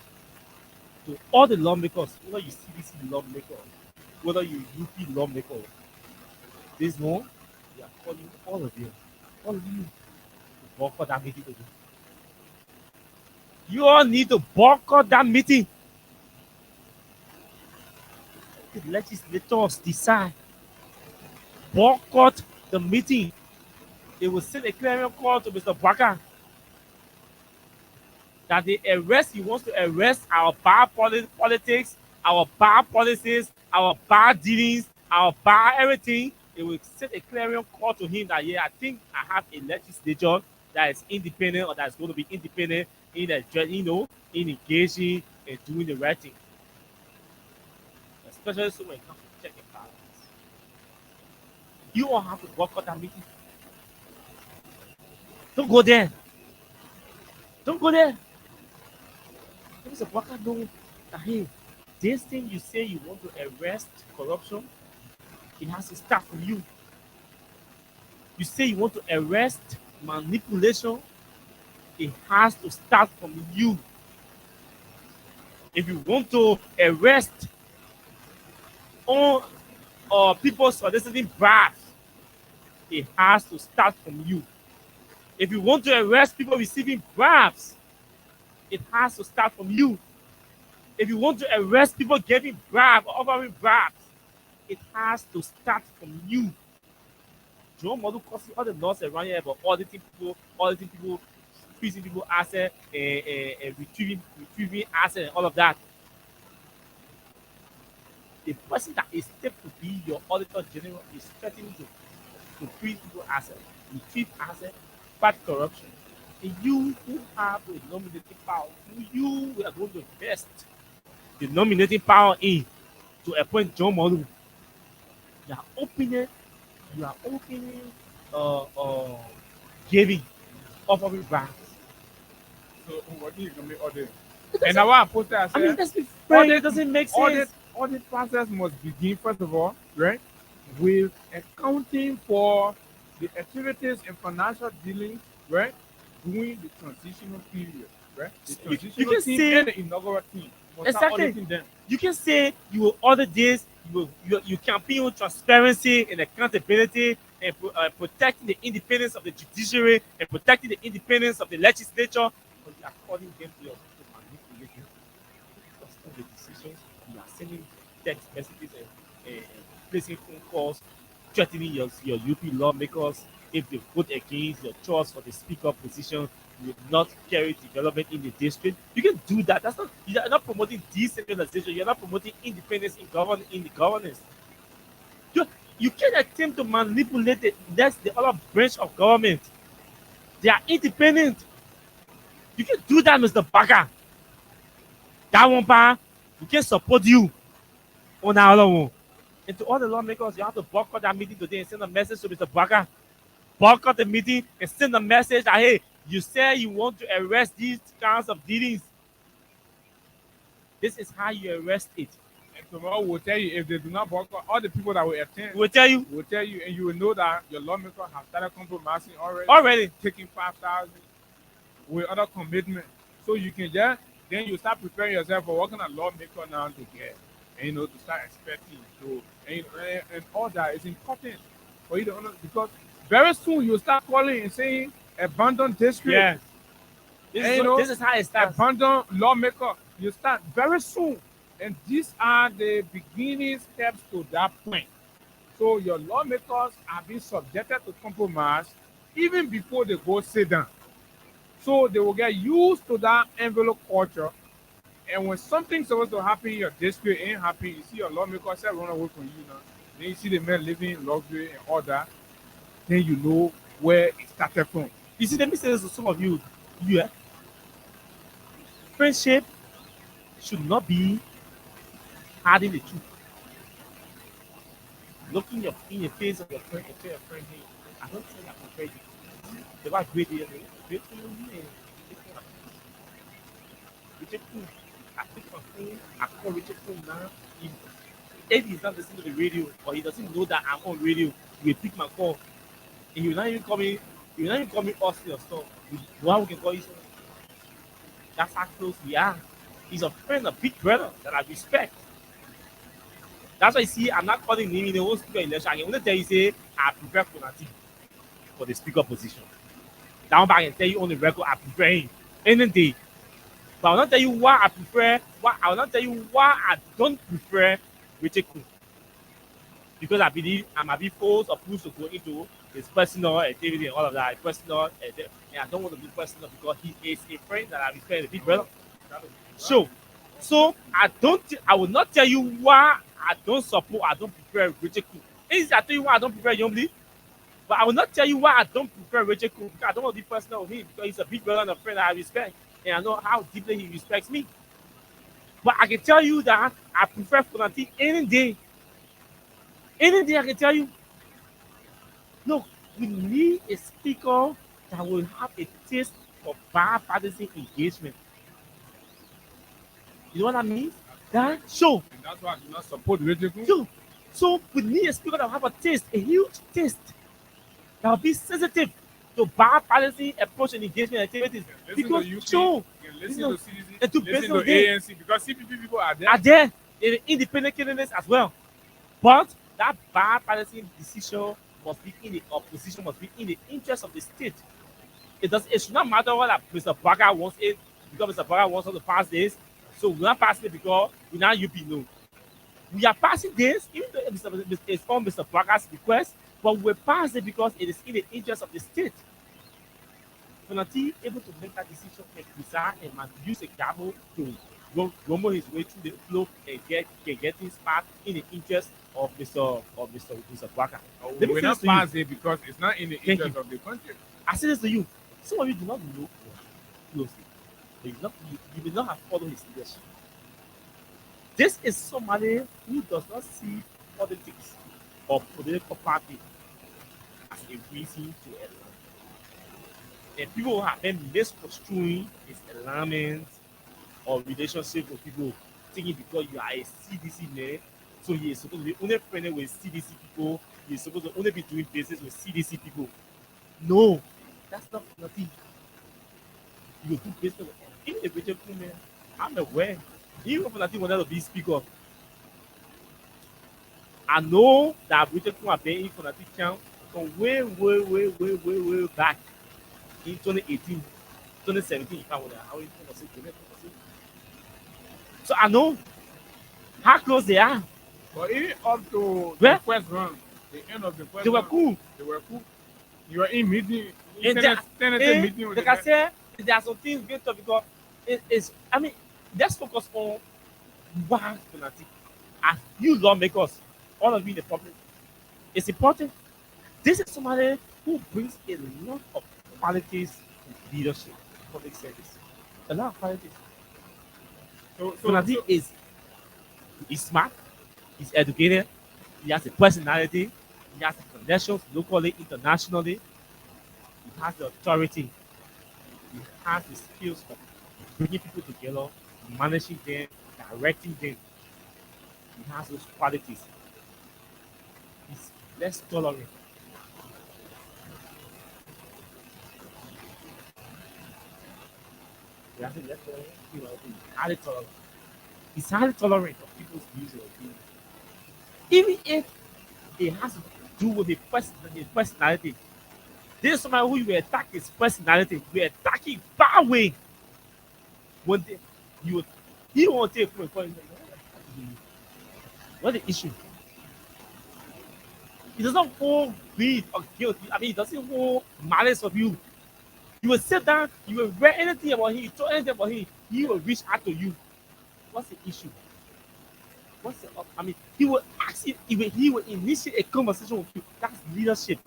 To all the lawmakers, whether you CDC lawmaker, whether you UP lawmaker, this one, we are calling all of you, to boycott that meeting today. You all need to boycott that meeting. The legislators decide. Boycott the meeting. They will send a clarion call to Mr. Baka that the arrest he wants to arrest our bad politics, our bad policies, our bad dealings, our bad everything. They will send a clarion call to him that yeah, I think I have a legislature that is independent or that's going to be independent in in engaging and doing the right thing. Especially so when it comes to checking balance. You all have to boycott that meeting. Don't go there. Don't go there. Mr. Baka know that hey, this thing you say you want to arrest corruption, it has to start from you. You say you want to arrest manipulation, it has to start from you. If you want to arrest all people soliciting bribes, it has to start from you. If you want to arrest people receiving bribes, it has to start from you. If you want to arrest people giving bribes or offering bribes, it has to start from you. John Model costing all the laws around here about auditing people, freezing people assets, and retrieving assets and all of that. The person that is set to be your auditor general is threatening to freeze people assets, retrieve assets, fight corruption. And you who have the nominating power, you are going to invest the nominating power in to appoint John Model. You are opening uh, uh, giving offering bribes. So what is going to be ordered? And now I posted, I I mean, said, let's be frank, it doesn't make audit, sense. audit process must begin, first of all, right, with accounting for the activities and financial dealings, right, during the transitional period, right? The You transitional can team say and the inaugural team must start exactly. auditing them. You can say you will order this. You campaign on transparency and accountability and protecting the independence of the judiciary and protecting the independence of the legislature. But you are calling them to your to manipulate them. Because of the decisions you are sending text messages and placing phone calls, threatening your UP lawmakers if they vote against your choice for the speaker position. You will not carry development in the district. You can do that. That's not you are not promoting decentralization. You're not promoting independence in the governance. You you can attempt to manipulate it. That's the other branch of government. They are independent. You can do that, Mr. Baka. That one pa, we can support you on our other one. And to all the lawmakers, you have to boycott that meeting today and send a message to Mr. Baka boycott the meeting and send a message that, hey, you say you want to arrest these kinds of dealings. This is how you arrest it. And tomorrow will tell you if they do not boycott, all the people that will attend We will tell you will tell you, and you will know that your lawmakers have started compromising already. taking 5,000 with other commitment. So you can just then you start preparing yourself for what kind of lawmaker now to get, and to start expecting. So and all that is important for you to understand because very soon you'll start calling and saying abandoned district. Yeah. And This is how it starts. abandoned lawmaker. You start very soon, and these are the beginning steps to that point. So your lawmakers are being subjected to compromise even before they go sit down. So they will get used to that envelope culture. And when something's supposed to happen in your district ain't happening, you see your lawmakers say run away from you now. Then you see the men living in luxury and all that. Then you know where it started from. You see, let me say this to some of you. Yeah. Friendship should not be hiding the truth. Looking in the face of your friend and tell your friend, hey, I don't think I prefer you. They were great here. Great for you. Richard Coon. I pick my phone. I call Richard Coon now. If he's not listening to the radio or he doesn't know that I'm on radio, he will pick my call. And he will not even call me. He will not even call me Austin or stuff. Why we can call each other? That's how close we are. He's a friend, a big brother that I respect. That's why you see, I'm not calling him in the whole speaker election. I can only tell you, say, I prefer Konati for the speaker position. That one back and tell you on the record, I prefer him any day. But I will not tell you why I prefer, I will not tell you why I don't prefer Richard Coon. Because I believe I might be forced or pushed to go into his personal activity and all of that. Personal, and I don't want to be personal because he is a friend that I respect, a big brother. So I will not tell you why I don't support, I don't prefer Richard Coon. I tell you why I don't prefer Yombly, but I will not tell you why I don't prefer Richard Coon because I don't want to be personal with him because he's a big brother and a friend that I respect, and I know how deeply he respects me. But I can tell you that I prefer Fonati any day. Any day I can tell you. Look, we need a speaker that will have a taste for bipartisan engagement. You know what I mean? That show. And that's why I do not support Richard Coon. So we need a speaker that will have a taste, a huge taste, that will be sensitive to bipartisan approach and engagement activities. Because Joe, listen to CDC, and to listen to ANC, because CPP people are there. They're independent candidates as well. But that bipartisan decision must be in the opposition, must be in the interest of the state. It should not matter whether Mr. Baga wants it, because Mr. Baga wants us to pass this. So we're not passing it because we now UP no. We are passing this, even though it's on Mr. Baga's request, but we pass it because it is in the interest of the state. Fonati able to make that decision and decide and use a gavel to rumble his way through the flow and get things passed in the interest of Mr. Baga. We're not passing it because it's not in the interest of the country. I say this to you. Some of you do not know closely. But you will not have followed his leadership. This is somebody who does not see politics or political party as a reason to align. And people have been misconstruing his alignment or relationship with people, thinking because you are a CDC man, so he is supposed to be only friendly with CDC people, he is supposed to only be doing business with CDC people. No, that's not nothing. You do business with even the Richard Coon, man. I'm aware. Even if nothing wanted to be speaker, I know that Richard Coon have been in for nothing count from way back in 2018, 2017, if I want to how it was. So I know how close they are. But even up to the first round, the end of the first they were round, cool. They were cool. You were in meeting. Meeting with like I said, there are some things being tough because let's focus on one fanatic. As you lawmakers, all of you in the public, it's important. This is somebody who brings a lot of qualities in leadership, public service. A lot of qualities. So is smart, he's educated, he has a personality, he has connections locally, internationally. has the authority, he has the skills of bringing people together, managing them, directing them. He has those qualities. He's less tolerant. He has less tolerant. He's highly tolerant. He's highly tolerant of people's views and opinions. Even if it has to do with his personality. There's somebody who you attack his personality, you attack it that way. When they, you he won't take point for you. What the issue? He doesn't hold greed or guilt. I mean, he doesn't hold malice of you. You will sit down, you will read anything about him, talk anything about him, he will reach out to you. What's the issue? What's the I mean, he will ask you, he will initiate a conversation with you. That's leadership.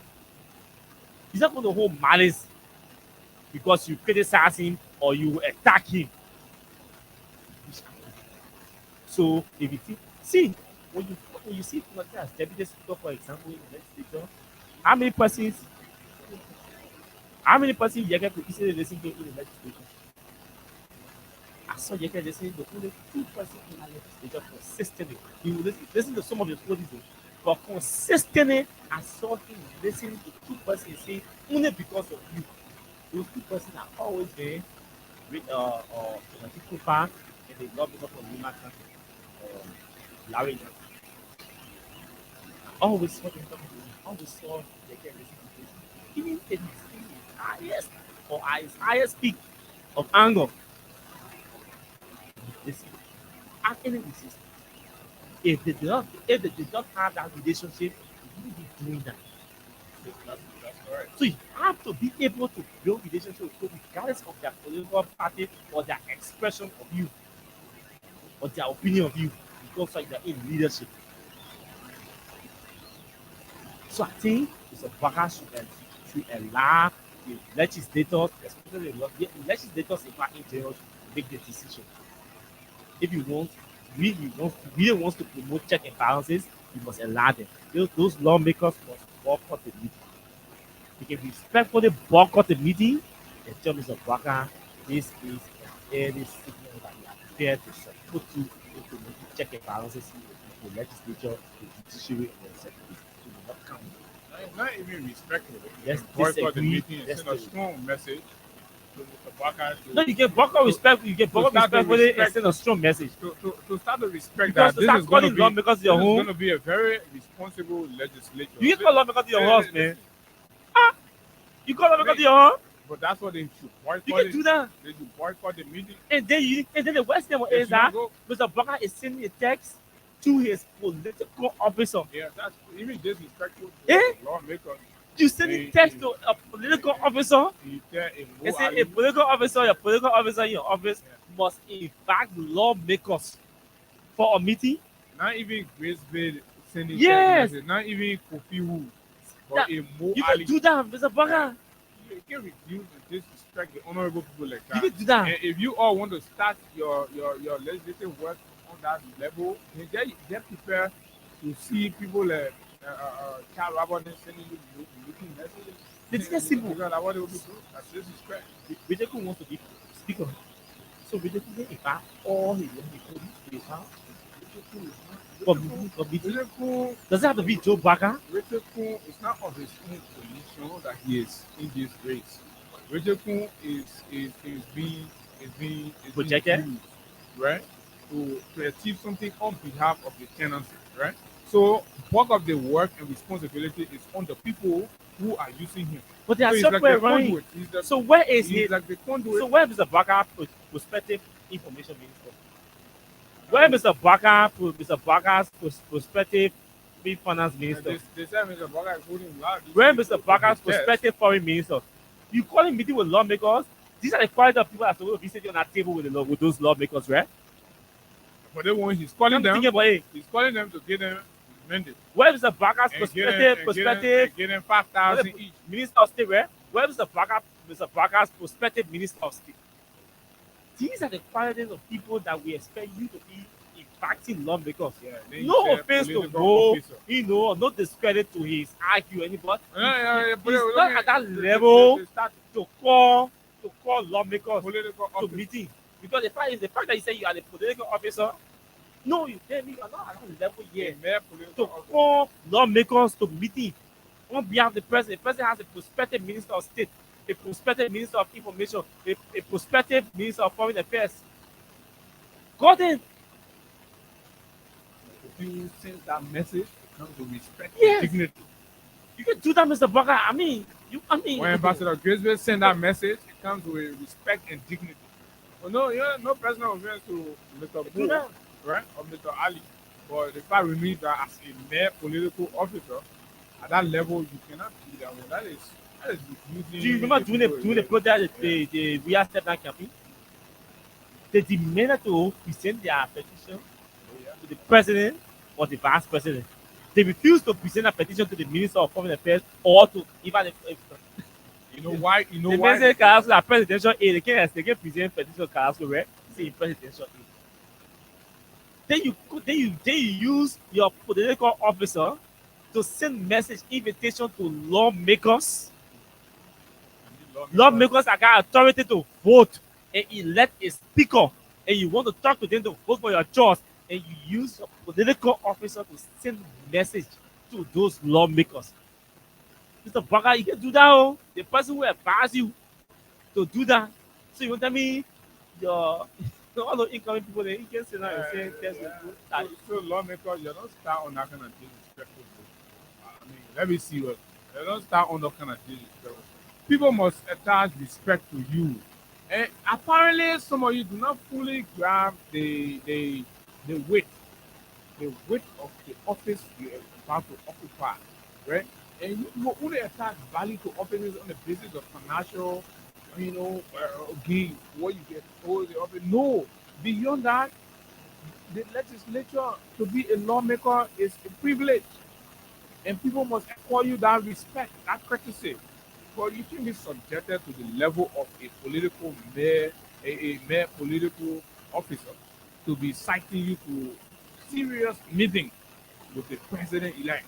He's not going to hold malice because you criticize him or you attack him. So if you think, see, when you see like as deputy speaker, for example, in the legislature, how many persons you get to easily listen to in the legislature? I saw you can listen to only two persons in the legislature consistently. You will listen to some of your stories, but consistently I saw him listening to two persons say only because of you. Those two persons are always there with Cooper and the love because of Lima County. Larry Johnson. Always saw them talking to him. Always saw they get listening to him. Even if he's in his highest or his highest peak of anger, listen. At any resistance. If they did not have that relationship, they wouldn't be doing that. That's correct. So you have to be able to build relationship with people regardless of their political party or their expression of you or their opinion of you because like they're in leadership. So I think it's a Baka should allow the legislators, especially the legislators in general, to make the decision. If you want, really wants to promote check and balances, you must allow them. Those lawmakers must boycott the meeting. You can respectfully boycott the meeting and tell Mr. Baka this is an early signal that we are prepared to support you into making check and balances in the legislature, the judiciary, and the executive. So will not come. Not even respectful. Let's Boycott the disagree. meeting and Let's send a disagree. strong message to Mr. Baka No, you get boycott respect. You get boycott start the respectfully and respect- send a strong message. to start to respect Because that to start calling lawmakers your going home, to be a very responsible legislature. you can call lawmakers your house, man. Listen, You call lawmakers your home. but that's what they should boycott. You can do that. They should boycott the meeting. And then the worst thing They is should not that go. Mr. Baka is sending a text to his political officer. Yeah, that's even disrespectful to Eh? lawmakers. You send a text to a political officer You tell a and say Ali, a political officer, your political officer in your office must invite lawmakers for a meeting. not even Grace Bade sending Yes. text message, not even Kofi Wu, but That- a Mo You Ali. can do that, Mr. Baka. You can refuse to disrespect the honorable people like You that. can do that. And if you all want to start your legislative work on that level, then get prepared to see people like Charles Robert sending you looking messages. It's just simple. Because I want to be true. That's disrespect. Vijaku wants to be speaker. So Vijaku can invite all his people to his house. For meeting. Richard Kuhn, Does it have to be Joe Baka? Richard Kuhn is not of his own position that he is in this race. Richard Kuhn is being Projected? used, right, to achieve something on behalf of the tenants, right? So part of the work and responsibility is on the people who are using him. But they are So he's like separate, the right? conduit. So where is He's his? like the conduit. So where is Mr. Baka prospective information minister? Where is Mr. Baka's prospective finance minister? They said Mr. Baga is holding loud. Where is Mr. Baka's prospective foreign minister? You call him meeting with lawmakers. These are the quality of people that are supposed to be sitting on that table with those lawmakers, right? But they won't. He's calling I'm them. thinking about it. He's calling them to get them amended. Where is Mr. Baka's And get them 5,000 each. minister of state, right? Where is Mr. Baka's prospective minister of state? These are the qualities of people that we expect you to be in fighting lawmakers. Yeah, then you No say offense to political Mo, officer. no discredit to his IQ, anybody. But He's look not at at that the level start to call lawmakers political to officer. meeting. Because the fact that you say you are a political officer, no, you tell me you are not at that level A yet mere political to officer. call lawmakers to meeting on behalf of the president. The president has a prospective minister of state, a prospective minister of information, a prospective minister of foreign affairs. Call them. If you send that message, it comes with respect and Yes, dignity. you can do that, Mr. Barker. I mean, When Ambassador Griswold send that message, it comes with respect and dignity. Well, no, you're no personal offense to Mr. do Bull, that. right, or Mr. Ali. But the fact remains that as a mere political officer, at that level, you cannot be that one. That is Do you refusing remember the doing the people. doing the protest, Yeah. the We Are Step Down campaign? They demanded to present their petition Oh, yeah. to the president or the vice president. They refused to present a petition to the minister of foreign affairs or to even if You know why? You know the why? minister can ask a presidential aid. They can present petition can ask, right? Say presidential aid. Then you use your political officer to send message invitation to lawmakers. I mean, lawmakers. Lawmakers are got authority to vote and elect a speaker, and you want to talk to them to vote for your choice, and you use your political officer to send message to those lawmakers. Mr. Barker, you can do that. Oh. The person who advise you to do that. So you want to tell me your all the incoming people, they can say now and say test Yeah. with So, that. so lawmakers, you don't start on that kind of disrespectful. I mean, let me see what. You don't start on that kind of disrespectful. People must attach respect to you. And apparently, some of you do not fully grab the weight of the office you are about to occupy, right? And you will only attach value to offices on the basis of financial, gain, what you get told the office. No, beyond that, the legislature to be a lawmaker is a privilege, and people must accord you that respect, that courtesy. But you can be subjected to the level of a political mayor, a mere political officer, to be citing you to serious meeting with the president elect,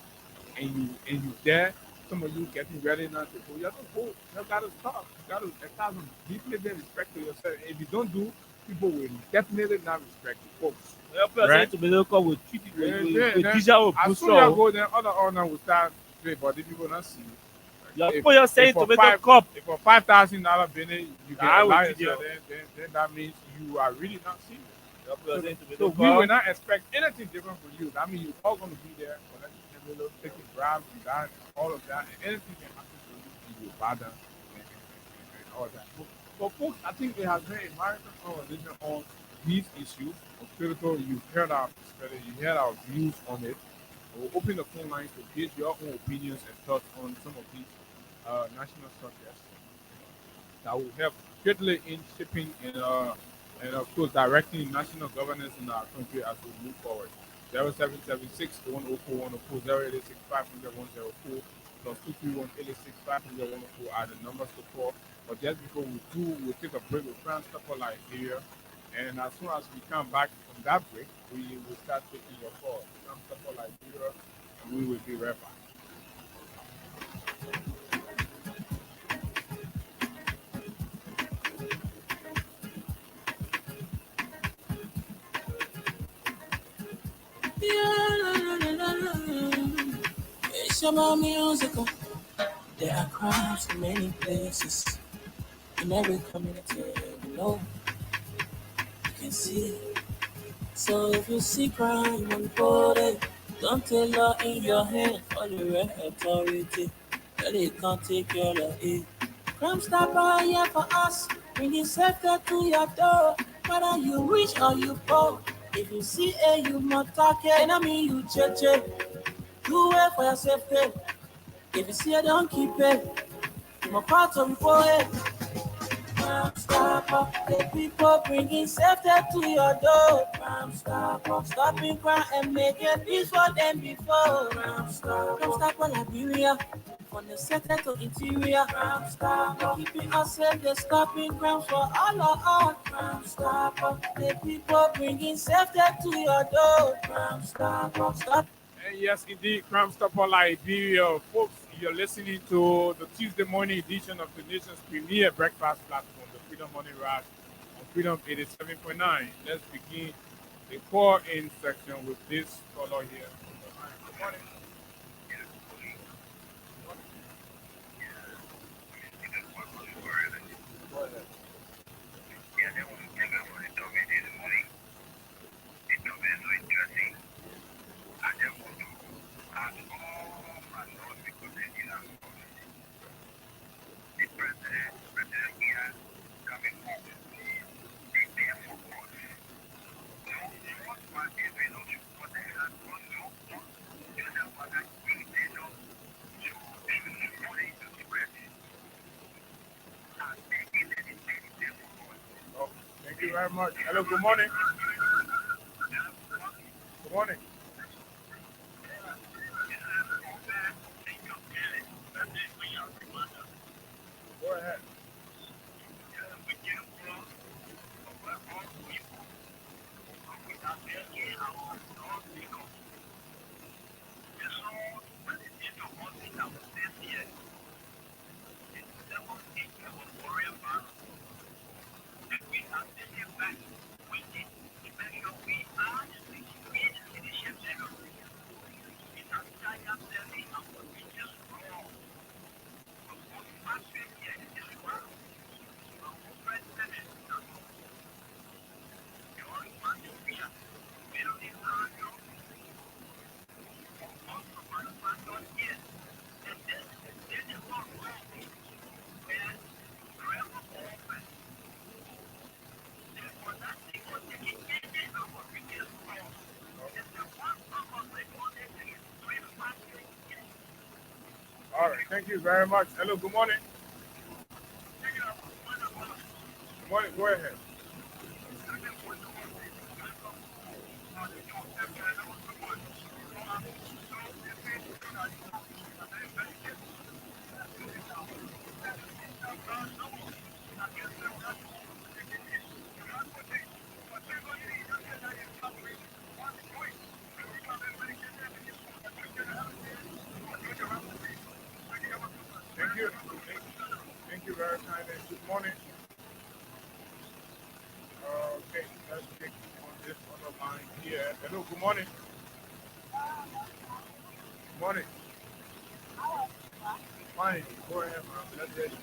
and you there, some of you getting ready now to go. You have to vote. You gotta talk. You gotta attach some deeply respect to yourself. If you don't do, people will definitely not respect you, folks. Your Right? president to be local will treat you Yeah, with then, teacher or as booster. soon as you go, then other owner will start doing, but the people not see you. Your If, people you're if saying for tomato five cup. if for $5,000 Benny you get I a will license, teach you. then that means you are really not serious. Your people So, saying so tomato we will cup. not expect anything different from you. That means you're all going to be there taking bribes and that, all of that, and anything can happen to you and you bother and all that. But folks, I think it has been a marathon conversation on these issues of critical. You've heard our perspective, you heard our views on it. We'll open the phone lines to give your own opinions and thoughts on some of these national subjects that will help greatly in shaping and of course directing national governance in our country as we move forward. 0776 104 104 086 500 104 plus 231 86 500 104 are the numbers to call. But just before we do, we'll take a break with France for Liberia. And as soon as we come back from that break, we will start taking your calls. France for Liberia, and we will be right back. It's about musical. There are crowds in many places. In every community, you know, you can see. So if you see crime on body, don't take law in your hand for the right authority. That they can't take care of it. Crime stopper here for us. Bringing safety to your door. Whether you rich or you poor. If you see a you must talk it. I mean you check. Do it for your safety. If you see it, don't keep it. My part of it. Crime stopper. The people bringing safety to your door. Crime stopper. Stopping crime and making peace for them before. Crime stopper. Liberia. on the sector interior. Crime Stopper, keeping us safe, they're stopping crime for all of us. Crime Stopper, the people bringing safety to your door. Crime Stopper, stop. And yes, indeed, Crime Stopper Liberia. Folks, you're listening to the Tuesday morning edition of the nation's premier breakfast platform, the Freedom Morning Rush on Freedom 87.9. Let's begin the call in section with this caller here. Good morning. Go ahead. Oh, thank you very much. Hello, good morning. Good morning. Go ahead. All right, thank you very much. Hello, good morning. Good morning, go ahead. Thank you. Thank you very much. And good morning. Okay, let's take on this other line here. Hello, good morning. Good morning. Fine, go ahead, ma'am. Let's get you.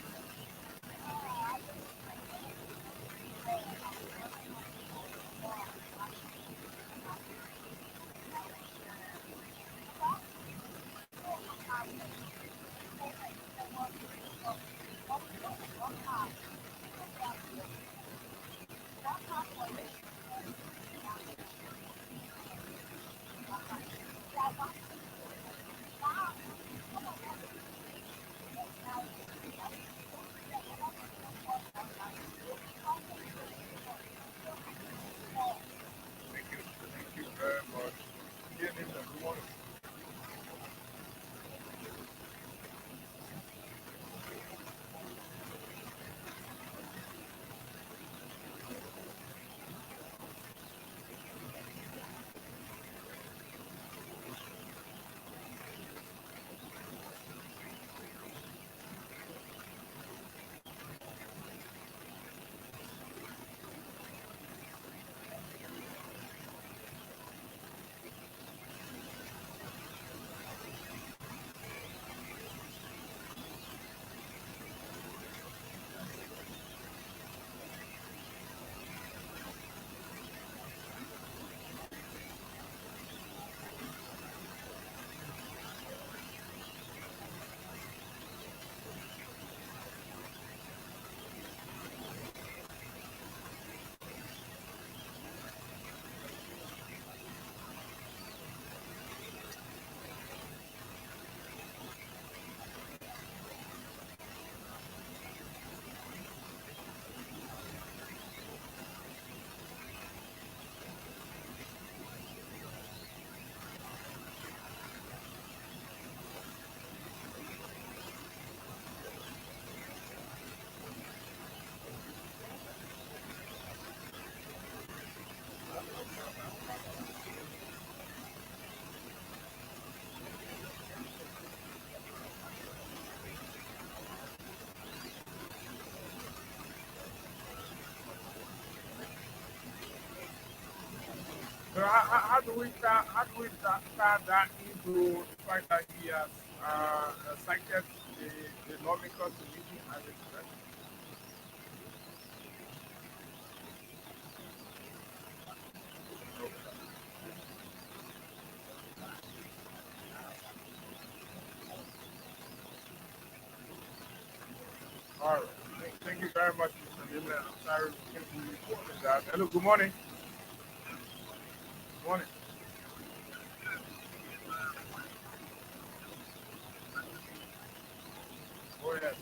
how do we tie that into the fact that he has cited the lawmakers to meeting as a threat? All right. Thank you very much, Mr. Newman. I'm sorry we can't be recording that. Hello, good morning. Good morning. Go ahead.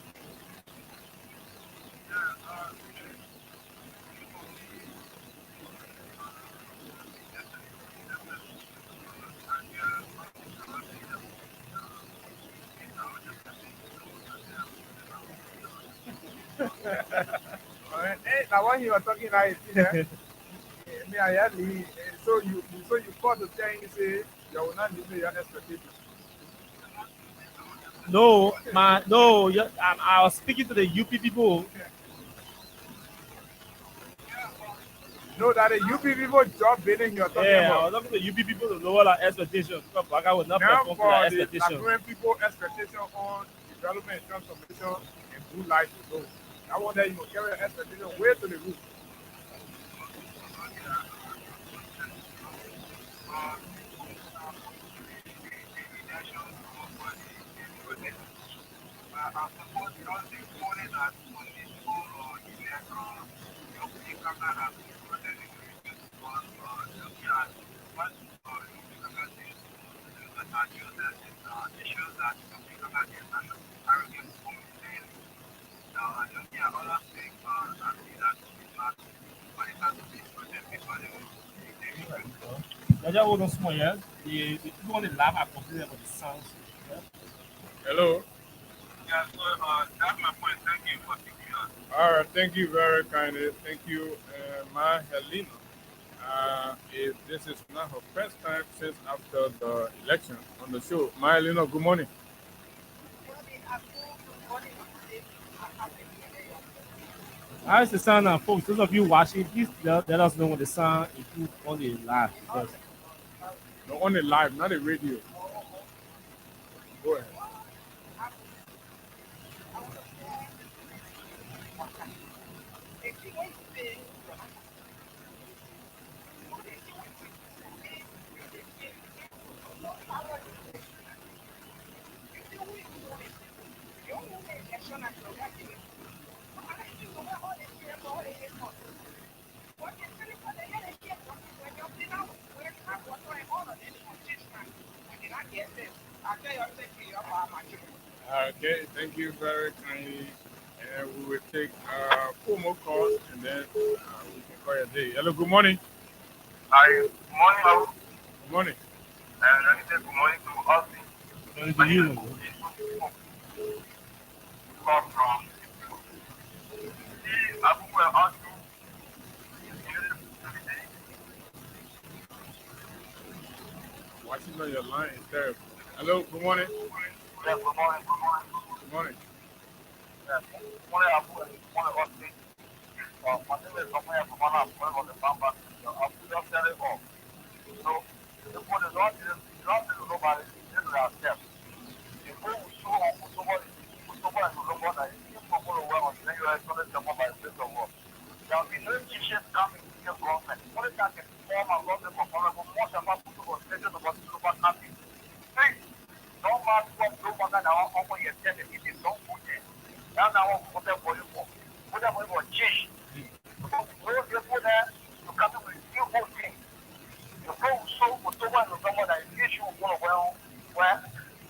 Hey, now when you were talking like this, me I had so you called the thing you say you will not give me your expectation. No, I was speaking to the UP people. No, that the UP people job bidding you're talking Yeah, I about. was talking to UP people to lower our expectations because Baga will not Now perform to for their the expectations. Nigerian people expectation on development and transformation and blue life to go. I want that you will carry your expectation way to the roof. Déjà, au dans ce moyen, et tout le monde est là à considérer votre sens. Hello. All right, thank you very kindly. Thank you, my Helena. If this is not her first time since after the election on the show, my Helena, good morning. How is the sound now, folks? Those of you watching, please let us know when the sound is on the live. Because No, on the live, not the radio. Go ahead. Okay, thank you very kindly. And we will take 4 more calls and then we can call it a day. Hello, good morning. Hi, good morning. Good morning. And I say good morning to us. only to My name you. is come from the Abuja Hospital. Watching on your line is terrible. Hello, good morning. Yes, good morning, good morning. Good morning. Yes, good morning, Abuja. Good morning, Austin. My name is Omaya Kumana. I'm calling from the Bamba. I'm just telling all. So, the point is not to nobody, this is ourselves. If we show up with somebody and nobody, if you follow well on the US, so let's come by the place of work. There will be no issues coming to your government. Only that can form a government for forever. Most of us put on station about nothing. Please, don't matter what global now, how you tell it, it is don't put it. Now, what they're for you for. What they're for change. So, those people there, you come up with new whole thing. You go so for someone who someone that is issue one where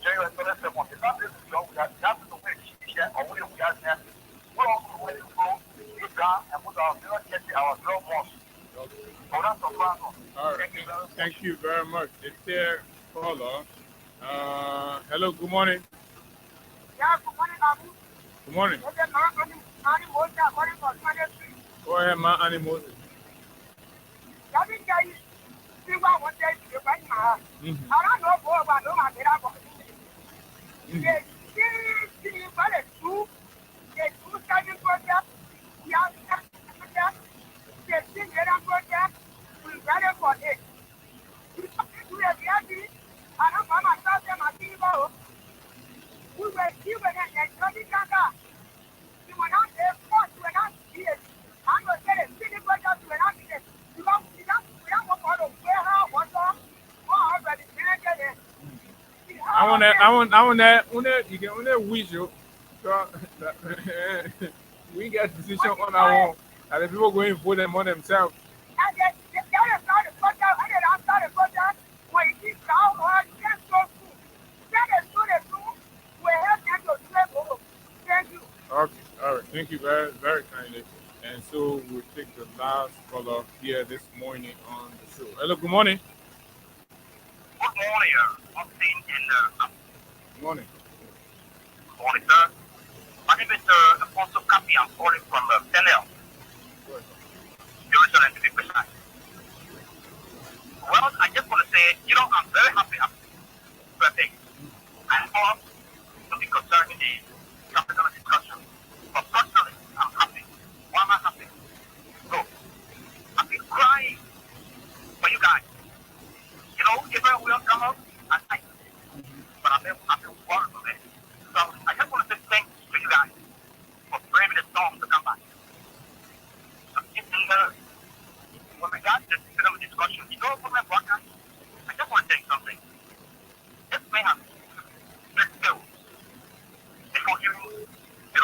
Jerry and Solar Seven, the family is young, we have to wait, share, or we have there. We're also ready to go, you can, and put our mirror, get our draw most. So that's the plan. All right. Thank you very much. The third caller. Hello, good morning. Yeah, good morning, Abu. Good morning. Okay, Go ahead, my animals. you can only wish you. So, we get decision on our own. And the people going to vote them on themselves. And then the other side of Buddha, and then after the Buddha, when you see down or just go through. Then the student too, we help them to slip over. Thank you. Okay, all right. Thank you very, very kindly. And so we'll take the last caller here this morning on the show. Hello, good morning. Good morning, I'm seeing in Good morning. good morning, sir. My name is Apostle Kapi. I'm calling from Senel, Jerusalem to be precise. Well, I just want to say, I'm very happy. I'm birthday. I'm off to be concerned in the capital discussion. But personally, I'm happy. Why am I happy? So, I've been crying for you guys. Israel will come out and fight. But I've been worried for it. So, I just want to say thanks to you guys for braving the storm to come back. So, when we got the freedom discussion, for my broadcast, I just want to say something. This may have been skills before you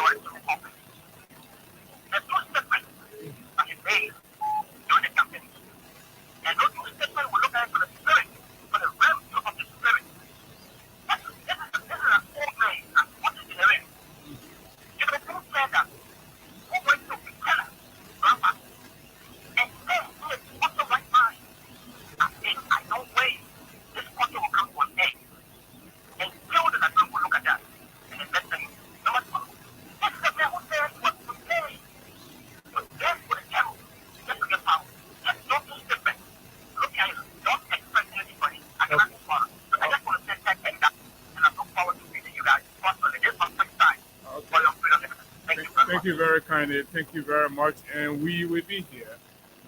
what is to be office. There's no statement that he made during the campaign. And those two statements will look at it for the spirit, for the realm of the spirit. This is an old man and what is in the ring. Who said that? Who went to be teller, grandma, and said, what's the right mind? I don't wait. This country will come to an end. And children are going to look at that. And the next thing, number 12. This is the man who said he was prepared. But death for the devil, just to get power. Just don't do stupid. Look at it. Don't expect anybody. I cannot be fun. But I just want to say thank you. And I look forward to meeting you guys personally. This is my first time for your freedom. Thank you very much. Thank you very kindly. Thank you very much. And we will be here.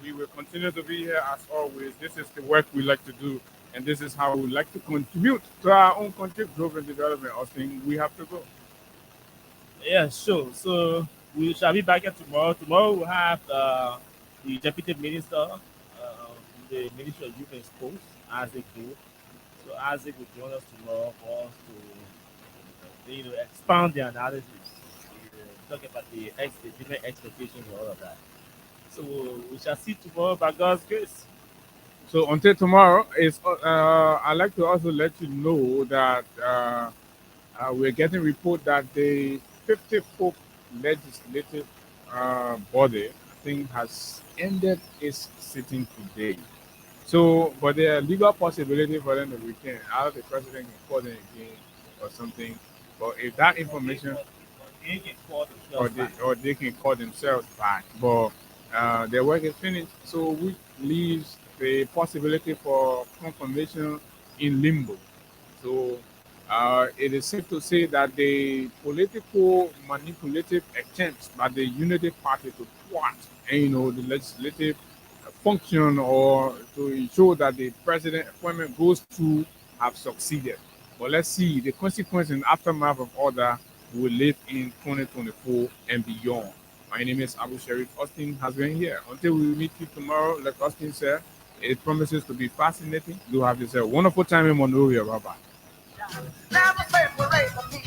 We will continue to be here as always. This is the work we like to do. And this is how we like to contribute to our own country growth and development. Austin, we have to go. Yeah, sure. So we shall be back here tomorrow. Tomorrow we'll have the deputy minister, the Ministry of Youth and Sports, Isaac Go. So Isaac will join us tomorrow for us to expand the analysis, talk about the different expectations and all of that. So we shall see tomorrow by God's grace. So until tomorrow, I'd like to also let you know that we're getting report that the 54th legislative body, I think, has ended its sitting today. So, but there are legal possibility for them to return. Either the president can call them again or something. But if that information, They can call or themselves they, back. or they can call themselves back. But their work is finished, so which leaves the possibility for confirmation in limbo. So it is safe to say that the political manipulative attempts by the Unity Party to thwart, the legislative function or to ensure that the president appointment goes through have succeeded. But let's see the consequence and aftermath of all that will live in 2024 and beyond. My name is Abu Sharif. Austin has been here. Until we meet you tomorrow, like Austin said, it promises to be fascinating. Do have yourself a wonderful time in Monrovia. Bye bye. Never separate the people.